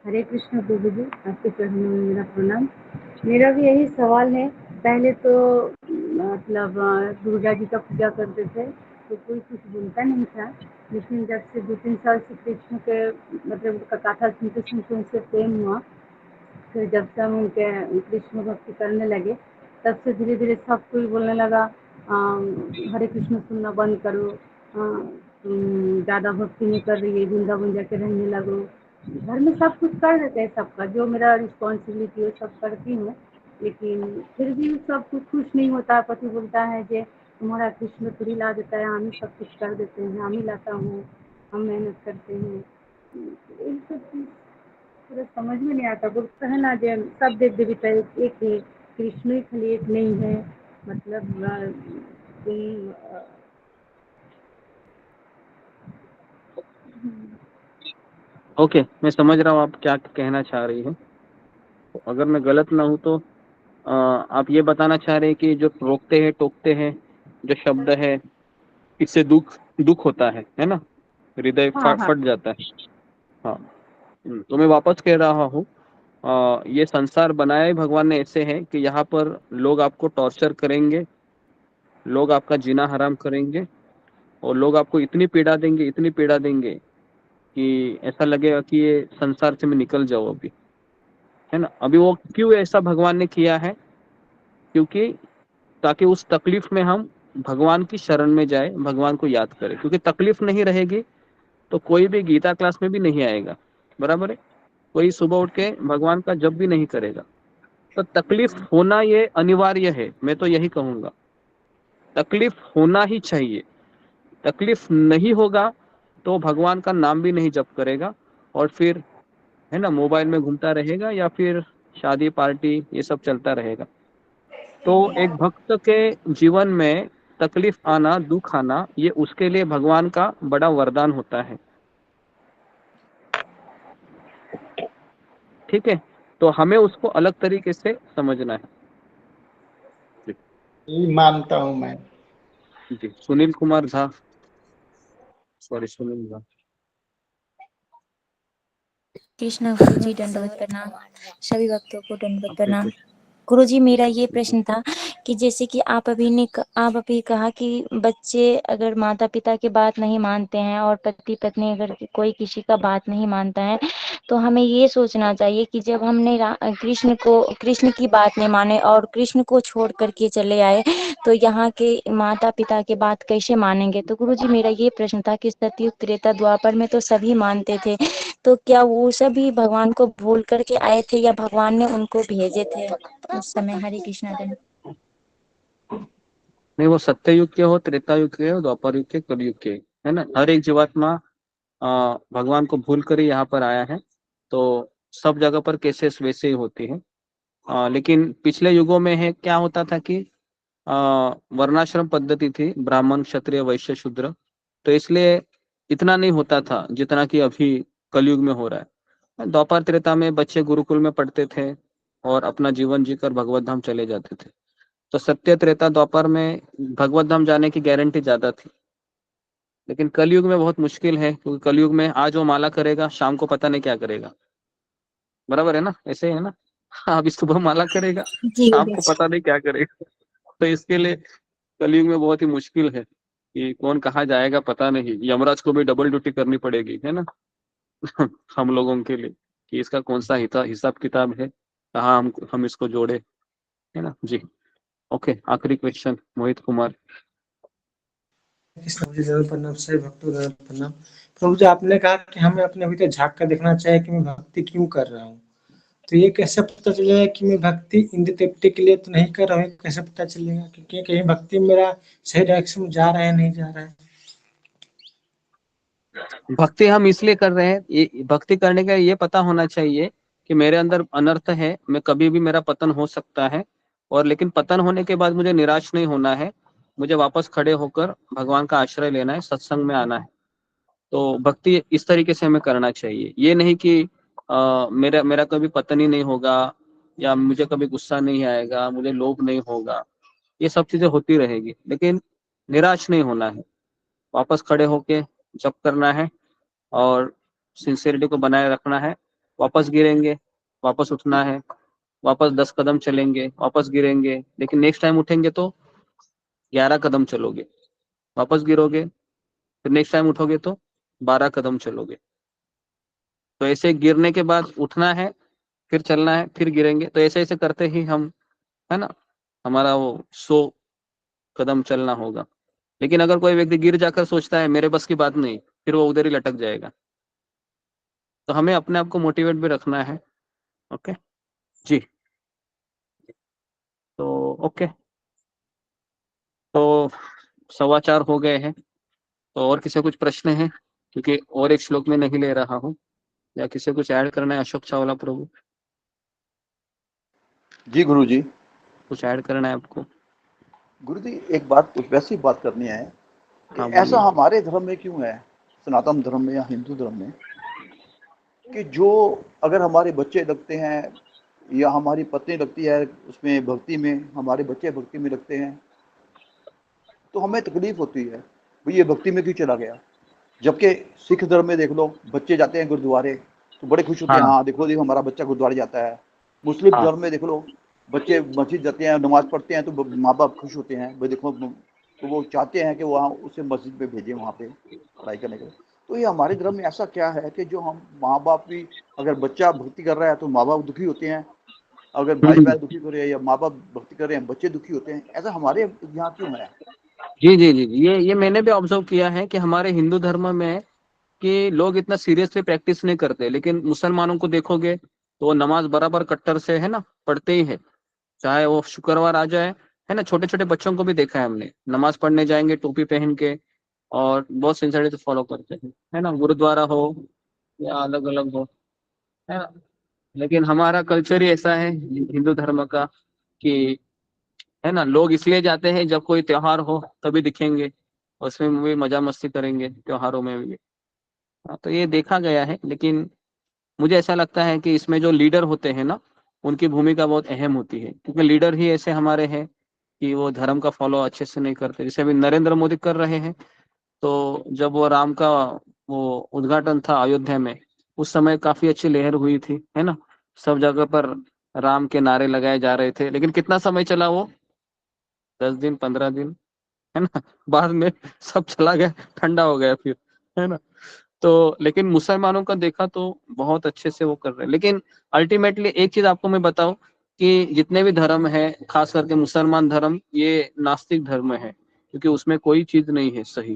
हरे कृष्ण प्रभु जी, आपके चरणों में मेरा प्रणाम। मेरा भी यही सवाल है। पहले तो मतलब दुर्गा जी का पूजा करते थे तो कोई कुछ बोलता नहीं था, लेकिन जब से 2-3 साल से कृष्ण के मतलब उनका कथा सुनते सुनते उनसे प्रेम हुआ, फिर जब से हम उनके कृष्ण भक्ति करने लगे तब से धीरे धीरे सब कोई बोलने लगा हरे कृष्ण सुनना बंद करो, तुम ज़्यादा भक्ति नहीं कर रही है, वृंदावन जाके रहने लगो। घर में सब कुछ कर देते हैं, सबका जो मेरा रिस्पॉन्सिबिलिटी है सब करती हूँ, लेकिन फिर भी सब कुछ खुश नहीं होता। पति बोलता है कि तुम्हारा कृष्ण थोड़ी ला देता है, हम ही सब कुछ कर देते हैं, हम ही लाता हूँ, हम मेहनत करते हैं। यही सब चीज़ पूरा समझ में नहीं आता। बोलते हैं ना जो सब देव देवता एक है, कृष्ण ही खाली एक नहीं है। मतलब तुम ओके, मैं समझ रहा हूँ आप क्या कहना चाह रही हैं। तो अगर मैं गलत ना हूँ तो आप ये बताना चाह रहे हैं कि जो रोकते हैं टोकते हैं जो शब्द है, इससे दुख होता है ना? हृदय हाँ हाँ फट जाता है। हाँ, तो मैं वापस कह रहा हूँ, ये संसार बनाया ही भगवान ने ऐसे है कि यहाँ पर लोग आपको टॉर्चर करेंगे, लोग आपका जीना हराम करेंगे और लोग आपको इतनी पीड़ा देंगे कि ऐसा लगेगा कि ये संसार से मैं निकल जाऊँ अभी, है ना? अभी वो क्यों ऐसा भगवान ने किया है? क्योंकि ताकि उस तकलीफ में हम भगवान की शरण में जाए, भगवान को याद करें। क्योंकि तकलीफ नहीं रहेगी तो कोई भी गीता क्लास में भी नहीं आएगा, बराबर है? कोई सुबह उठ के भगवान का जप भी नहीं करेगा। तो तकलीफ होना ये अनिवार्य है, मैं तो यही कहूंगा, तकलीफ होना ही चाहिए। तकलीफ नहीं होगा तो भगवान का नाम भी नहीं जप करेगा और फिर है ना मोबाइल में घूमता रहेगा या फिर शादी पार्टी ये सब चलता रहेगा। तो एक भक्त के जीवन में तकलीफ आना, दुख आना, ये उसके लिए भगवान का बड़ा वरदान होता है। ठीक है, तो हमें उसको अलग तरीके से समझना है। यही मानता हूँ मैं। जी, सुनील कुमार झा, सॉरी सुनील झा। कृष्ण गुरु जी दंडवत प्रणाम, सभी भक्तों को दंडवत प्रणाम। गुरु जी मेरा ये प्रश्न था कि जैसे कि आप अभी कहा कि बच्चे अगर माता पिता की बात नहीं मानते हैं और पति पत्नी अगर कोई किसी का बात नहीं मानता है तो हमें ये सोचना चाहिए कि जब हमने कृष्ण की बात नहीं माने और कृष्ण को छोड़ करके चले आए तो यहाँ के माता पिता की बात कैसे मानेंगे। तो गुरु जी मेरा ये प्रश्न था कि सतयुग त्रेता द्वापर में तो सभी मानते थे, तो क्या वो सभी भगवान को भूल करके आए थे या भगवान ने उनको भेजे थे उस समय? हरे कृष्णा दिन। नहीं, वो सत्य युग के हो, त्रेता युग के हो, द्वापर युग के, कलयुग के, है ना? हर एक जीवात्मा भगवान को भूल कर ही यहाँ पर आया है। तो सब जगह पर केसेस वैसे ही होती है। लेकिन पिछले युगों में है क्या होता था कि वर्णाश्रम पद्धति थी, ब्राह्मण क्षत्रिय वैश्य शूद्र, तो इसलिए इतना नहीं होता था जितना कि अभी कलयुग में हो रहा है। द्वापर त्रेता में बच्चे गुरुकुल में पढ़ते थे और अपना जीवन जीकर भगवत धाम चले जाते थे। तो सत्य त्रेता द्वापर में भगवत धाम जाने की गारंटी ज्यादा थी, लेकिन कलयुग में बहुत मुश्किल है, क्योंकि कलयुग में आज वो माला करेगा, शाम को पता नहीं क्या करेगा। बराबर है ना, ऐसे ही है ना। अभी सुबह माला करेगा, जी शाम को पता नहीं क्या करेगा। तो इसके लिए कलयुग में बहुत ही मुश्किल है कि कौन कहाँ जाएगा पता नहीं। यमराज को भी डबल ड्यूटी करनी पड़ेगी, है ना। हम लोगों के लिए कि इसका कौन सा हिसाब किताब है, कहाँ हम इसको जोड़े, है ना जी। ओके, आखिरी क्वेश्चन मोहित कुमार। कृष्ण जी जरूर प्रणाम, सभी भक्तों जरूर प्रणाम। प्रभु जी आपने कहा कि हमें अपने भीतर झांक कर देखना चाहिए कि मैं भक्ति क्यों कर रहा हूँ, तो ये कैसे पता चलेगा कि मैं भक्ति इंद्र तृप्ति के लिए तो नहीं कर रहा हूँ, कैसे पता चलेगा कि कहीं भक्ति मेरा सही डायरेक्शन में जा रहा है नहीं जा रहा है? भक्ति हम इसलिए कर रहे हैं, ये भक्ति करने का ये पता होना चाहिए कि मेरे अंदर अनर्थ है, मैं कभी भी मेरा पतन हो सकता है, और लेकिन पतन होने के बाद मुझे निराश नहीं होना है, मुझे वापस खड़े होकर भगवान का आश्रय लेना है, सत्संग में आना है। तो भक्ति इस तरीके से हमें करना चाहिए, ये नहीं कि मेरा मेरा कभी पतन ही नहीं होगा, या मुझे कभी गुस्सा नहीं आएगा, मुझे लोभ नहीं होगा, ये सब चीजें होती रहेगी, लेकिन निराश नहीं होना है, वापस खड़े होके जप करना है और सिंसियरिटी को बनाए रखना है। वापस गिरेंगे, वापस उठना है, वापस 10 कदम चलेंगे, वापस गिरेंगे, लेकिन नेक्स्ट टाइम उठेंगे तो 11 कदम चलोगे, वापस गिरोगे, फिर नेक्स्ट टाइम उठोगे तो 12 कदम चलोगे। तो ऐसे गिरने के बाद उठना है, फिर चलना है, फिर गिरेंगे, तो ऐसे ऐसे करते ही हम, है ना, हमारा वो 100 कदम चलना होगा। लेकिन अगर कोई व्यक्ति गिर जाकर सोचता है मेरे बस की बात नहीं, फिर वो उधर ही लटक जाएगा। तो हमें अपने आप को मोटिवेट भी रखना है। ओके जी, तो ओके, तो 4:15 हो गए हैं। तो और किसी कुछ प्रश्न है, क्योंकि और एक श्लोक में नहीं ले रहा हूँ, या किसी कुछ ऐड करना है? अशोक चावला प्रभु जी गुरु जी, कुछ ऐड करना है आपको? गुरु जी एक बात, कुछ वैसी बात करनी है कि हाँ ऐसा बोलिए। हमारे धर्म में क्यों है, सनातन धर्म में या हिंदू धर्म में, कि जो अगर हमारे बच्चे लगते हैं या हमारी पत्नी लगती है उसमें भक्ति में, हमारे बच्चे भक्ति में लगते हैं, तो हमें तकलीफ होती है भाई ये भक्ति में क्यों चला गया। जबकि सिख धर्म में देख लो, बच्चे जाते हैं गुरुद्वारे तो बड़े खुश होते हैं, हाँ हाँ देखो देखो हमारा बच्चा गुरुद्वारे जाता है। मुस्लिम हाँ धर्म में देख लो, बच्चे मस्जिद जाते हैं, नमाज पढ़ते हैं, तो माँ बाप खुश होते हैं भाई देखो, तो वो चाहते हैं कि वहाँ उसे मस्जिद में भेजें वहाँ पे पढ़ाई करने के लिए। तो ये हमारे धर्म में ऐसा क्या है कि जो हम माँ बाप भी, अगर बच्चा भक्ति कर रहा है तो माँ बाप दुखी होते हैं, अगर भाई बहन दुखी कर रहे हैं या माँ बाप भक्ति कर रहे हैं बच्चे दुखी होते हैं, ऐसा हमारे यहाँ क्यों है? जी जी जी, ये मैंने भी ऑब्जर्व किया है कि हमारे हिंदू धर्म में कि लोग इतना सीरियसली प्रैक्टिस नहीं करते, लेकिन मुसलमानों को देखोगे तो वो नमाज बराबर कट्टर से, है ना, पढ़ते ही है, चाहे वो शुक्रवार आ जाए, है ना। छोटे छोटे बच्चों को भी देखा है हमने, नमाज पढ़ने जाएंगे टोपी पहन के, और बहुत सिंसियरिटी से फॉलो करते हैं, है ना, गुरुद्वारा हो या अलग अलग हो, है ना। लेकिन हमारा कल्चर ही ऐसा है हिंदू धर्म का कि, है ना, लोग इसलिए जाते हैं जब कोई त्योहार हो तभी दिखेंगे, उसमें भी मजा मस्ती करेंगे त्योहारों में भी। हाँ, तो ये देखा गया है, लेकिन मुझे ऐसा लगता है कि इसमें जो लीडर होते हैं ना, उनकी भूमिका बहुत अहम होती है, क्योंकि लीडर ही ऐसे हमारे हैं कि वो धर्म का फॉलो अच्छे से नहीं करते। जैसे अभी नरेंद्र मोदी कर रहे हैं, तो जब वो राम का वो उद्घाटन था अयोध्या में, उस समय काफी अच्छी लहर हुई थी, है ना, सब जगह पर राम के नारे लगाए जा रहे थे, लेकिन कितना समय चला वो? 10 दिन 15 दिन, है ना। बाद में सब चला गया, ठंडा हो गया फिर, है ना। तो लेकिन मुसलमानों का देखा तो बहुत अच्छे से वो कर रहे हैं। लेकिन अल्टीमेटली एक चीज आपको मैं बताऊं कि जितने भी धर्म है, खास करके मुसलमान धर्म, ये नास्तिक धर्म है, क्योंकि उसमें कोई चीज नहीं है सही।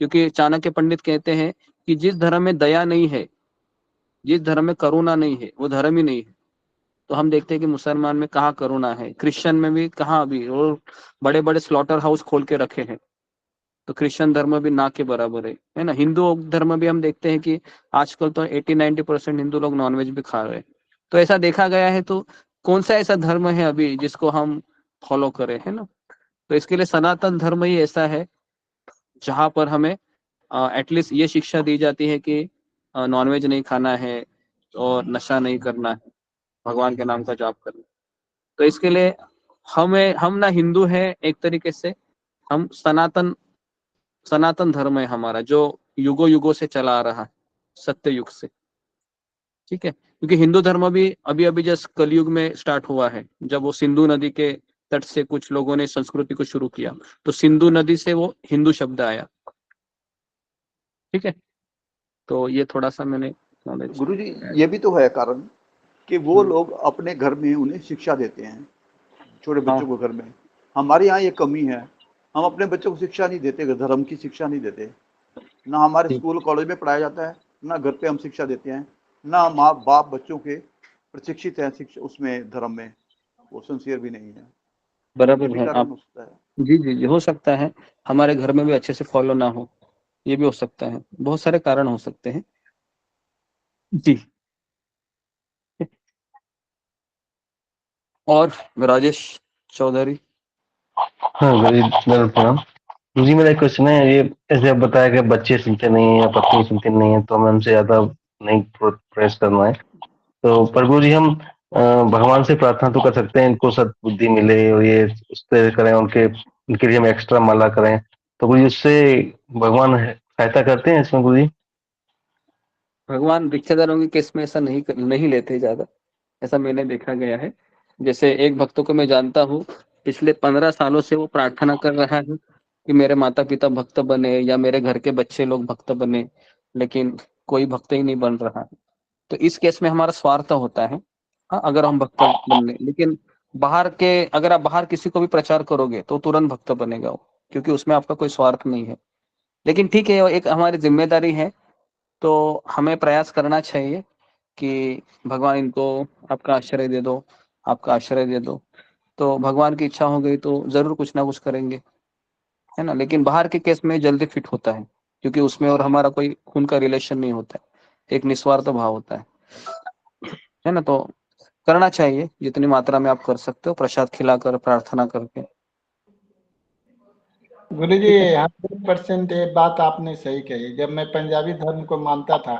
क्योंकि चाणक्य पंडित कहते हैं कि जिस धर्म में दया नहीं है, जिस धर्म में करुणा नहीं है, वो धर्म ही नहीं है। तो हम देखते हैं कि मुसलमान में कहाँ करुणा है, क्रिश्चियन में भी कहाँ, अभी वो बड़े बड़े स्लॉटर हाउस खोल के रखे हैं, तो क्रिश्चियन धर्म भी ना के बराबर है ना। हिंदू धर्म भी हम देखते हैं कि आजकल तो 80-90% हिंदू लोग नॉनवेज भी खा रहे हैं। तो ऐसा देखा गया है, तो कौन सा ऐसा धर्म है अभी जिसको हम फॉलो करें, है ना। तो इसके लिए सनातन धर्म ही ऐसा है जहां पर हमें एटलीस्ट ये शिक्षा दी जाती है कि नॉनवेज नहीं खाना है और नशा नहीं करना है, भगवान के नाम का जाप करना। तो इसके लिए हम ना हिंदू है एक तरीके से, हम सनातन धर्म है हमारा, जो युगों युगों से चला आ रहा है, सत्य युग से। ठीक है, क्योंकि हिंदू धर्म भी अभी अभी जस्ट कलयुग में स्टार्ट हुआ है, जब वो सिंधु नदी के तट से कुछ लोगों ने संस्कृति को शुरू किया, तो सिंधु नदी से वो हिंदू शब्द आया। ठीक है, तो ये थोड़ा सा मैंने गुरुजी ये भी तो है कारण कि वो लोग अपने घर में उन्हें शिक्षा देते हैं, छोटे बच्चों को घर में। हमारे यहाँ ये कमी है, हम अपने बच्चों को शिक्षा नहीं देते, धर्म की शिक्षा नहीं देते, ना हमारे स्कूल कॉलेज में पढ़ाया जाता है, ना घर पे हम शिक्षा देते हैं, ना माँ बाप बच्चों के प्रशिक्षित हैं शिक्षा उसमें, धर्म में वो सिंसियर भी नहीं है। बराबर है आप, जी जी जी हो सकता है हमारे घर में भी अच्छे से फॉलो ना हो, ये भी हो सकता है, बहुत सारे कारण हो सकते हैं जी। और राजेश चौधरी। हाँ प्रणाम जी, मेरा एक क्वेश्चन है, ये ऐसे आप बताया कि बच्चे सुनते नहीं है या पत्नी सुनती नहीं है, तो हमें उनसे ज्यादा नहीं प्रेस करना है। तो प्रभु जी हम भगवान से प्रार्थना तो कर सकते हैं इनको सद्बुद्धि मिले और ये उस तरह करें, उनके लिए हम एक्स्ट्रा माला करें, तो गुरु जी उससे भगवान सहायता करते हैं इसमें गुरु जी? भगवान रिश्तेदारों के केस में ऐसा नहीं लेते ज्यादा, ऐसा मैंने देखा गया है। जैसे एक भक्तों को मैं जानता हूँ, पिछले 15 सालों से वो प्रार्थना कर रहा है कि मेरे माता पिता भक्त बने या मेरे घर के बच्चे लोग भक्त बने, लेकिन कोई भक्त ही नहीं बन रहा है। तो इस केस में हमारा स्वार्थ होता है। हाँ, अगर हम भक्त बन ले, लेकिन अगर आप बाहर किसी को भी प्रचार करोगे तो तुरंत भक्त बनेगा वो, क्योंकि उसमें आपका कोई स्वार्थ नहीं है। लेकिन ठीक है, एक हमारी जिम्मेदारी है, तो हमें प्रयास करना चाहिए कि भगवान इनको आपका आश्रय दे दो, आपका आश्रय दे दो। तो भगवान की इच्छा हो गई तो जरूर कुछ ना कुछ करेंगे, है ना। लेकिन बाहर के केस में जल्दी फिट होता है, क्योंकि उसमें और हमारा कोई खून का रिलेशन नहीं होता है, एक निस्वार्थ भाव होता है ना। तो करना चाहिए जितनी मात्रा में आप कर सकते हो, प्रसाद खिलाकर, प्रार्थना करके। गुरु जी 100% ये बात आपने सही कही। जब मैं पंजाबी धर्म को मानता था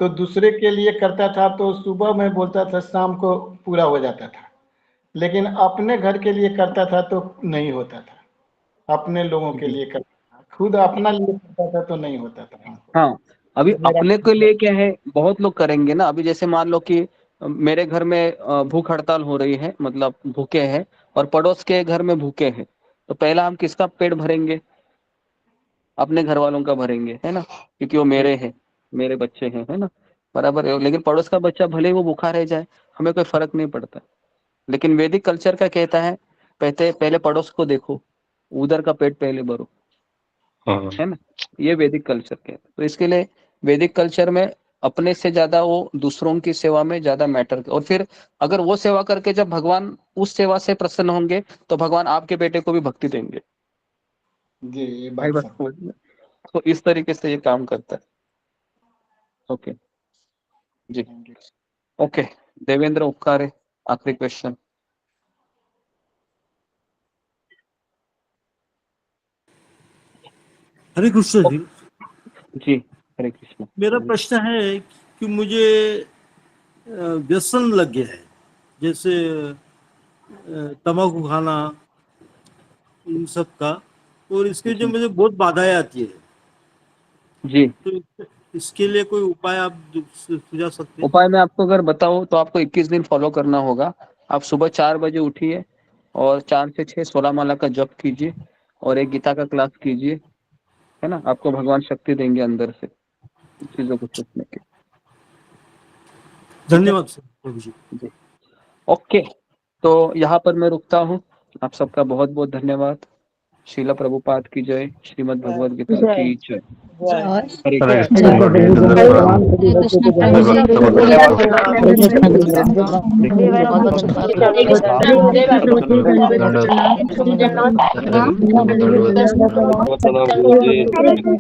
तो दूसरे के लिए करता था, तो सुबह में बोलता था, शाम को पूरा हो जाता था। लेकिन अपने घर के लिए करता था तो नहीं होता था, अपने लोगों के लिए करता था, खुद अपना लिए करता था तो नहीं होता था। हाँ, अभी अपने के लिए क्या है, बहुत लोग करेंगे ना। अभी जैसे मान लो कि मेरे घर में भूख हड़ताल हो रही है, मतलब भूखे हैं, और पड़ोस के घर में भूखे हैं, तो पहला हम किसका पेट भरेंगे? अपने घर वालों का भरेंगे, है ना, क्योंकि वो मेरे हैं, मेरे बच्चे हैं, है ना, बराबर है। लेकिन पड़ोस का बच्चा भले ही वो भूखा रह जाए, हमें कोई फर्क नहीं पड़ता। लेकिन वैदिक कल्चर का कहता है पहले पड़ोस को देखो, उधर का पेट पहले भरो, है ना, ये वैदिक कल्चर कहता है। तो इसके लिए वैदिक कल्चर में अपने से ज्यादा वो दूसरों की सेवा में ज्यादा मैटर, और फिर अगर वो सेवा करके जब भगवान उस सेवा से प्रसन्न होंगे तो भगवान आपके बेटे को भी भक्ति देंगे जी, ये भाई बात बस। तो इस तरीके से ये काम करता है। ओके जी, ओके। देवेंद्र उपकारे, आखिरी क्वेश्चन। हरे कृष्ण जी। जी हरे कृष्ण। मेरा प्रश्न है कि मुझे व्यसन लग गया है, जैसे तंबाकू खाना, इन सब का, और इसके जो मुझे बहुत बाधाएं आती है जी। तो इसके लिए कोई उपाय आप सुझा सकते हैं? उपाय मैं आपको अगर बताऊं तो आपको 21 दिन फॉलो करना होगा। आप सुबह 4 बजे उठिए और 4 से 6 16 माला का जप कीजिए और एक गीता का क्लास कीजिए, है ना। आपको भगवान शक्ति देंगे अंदर से चीजों को सोचने की। धन्यवाद सर प्रभु जी। जी ओके, तो यहाँ पर मैं रुकता हूँ। आप सबका बहुत बहुत धन्यवाद। श्रीला प्रभुपाद की जय, श्रीमद् भगवद गीता की जय। हरे कृष्ण।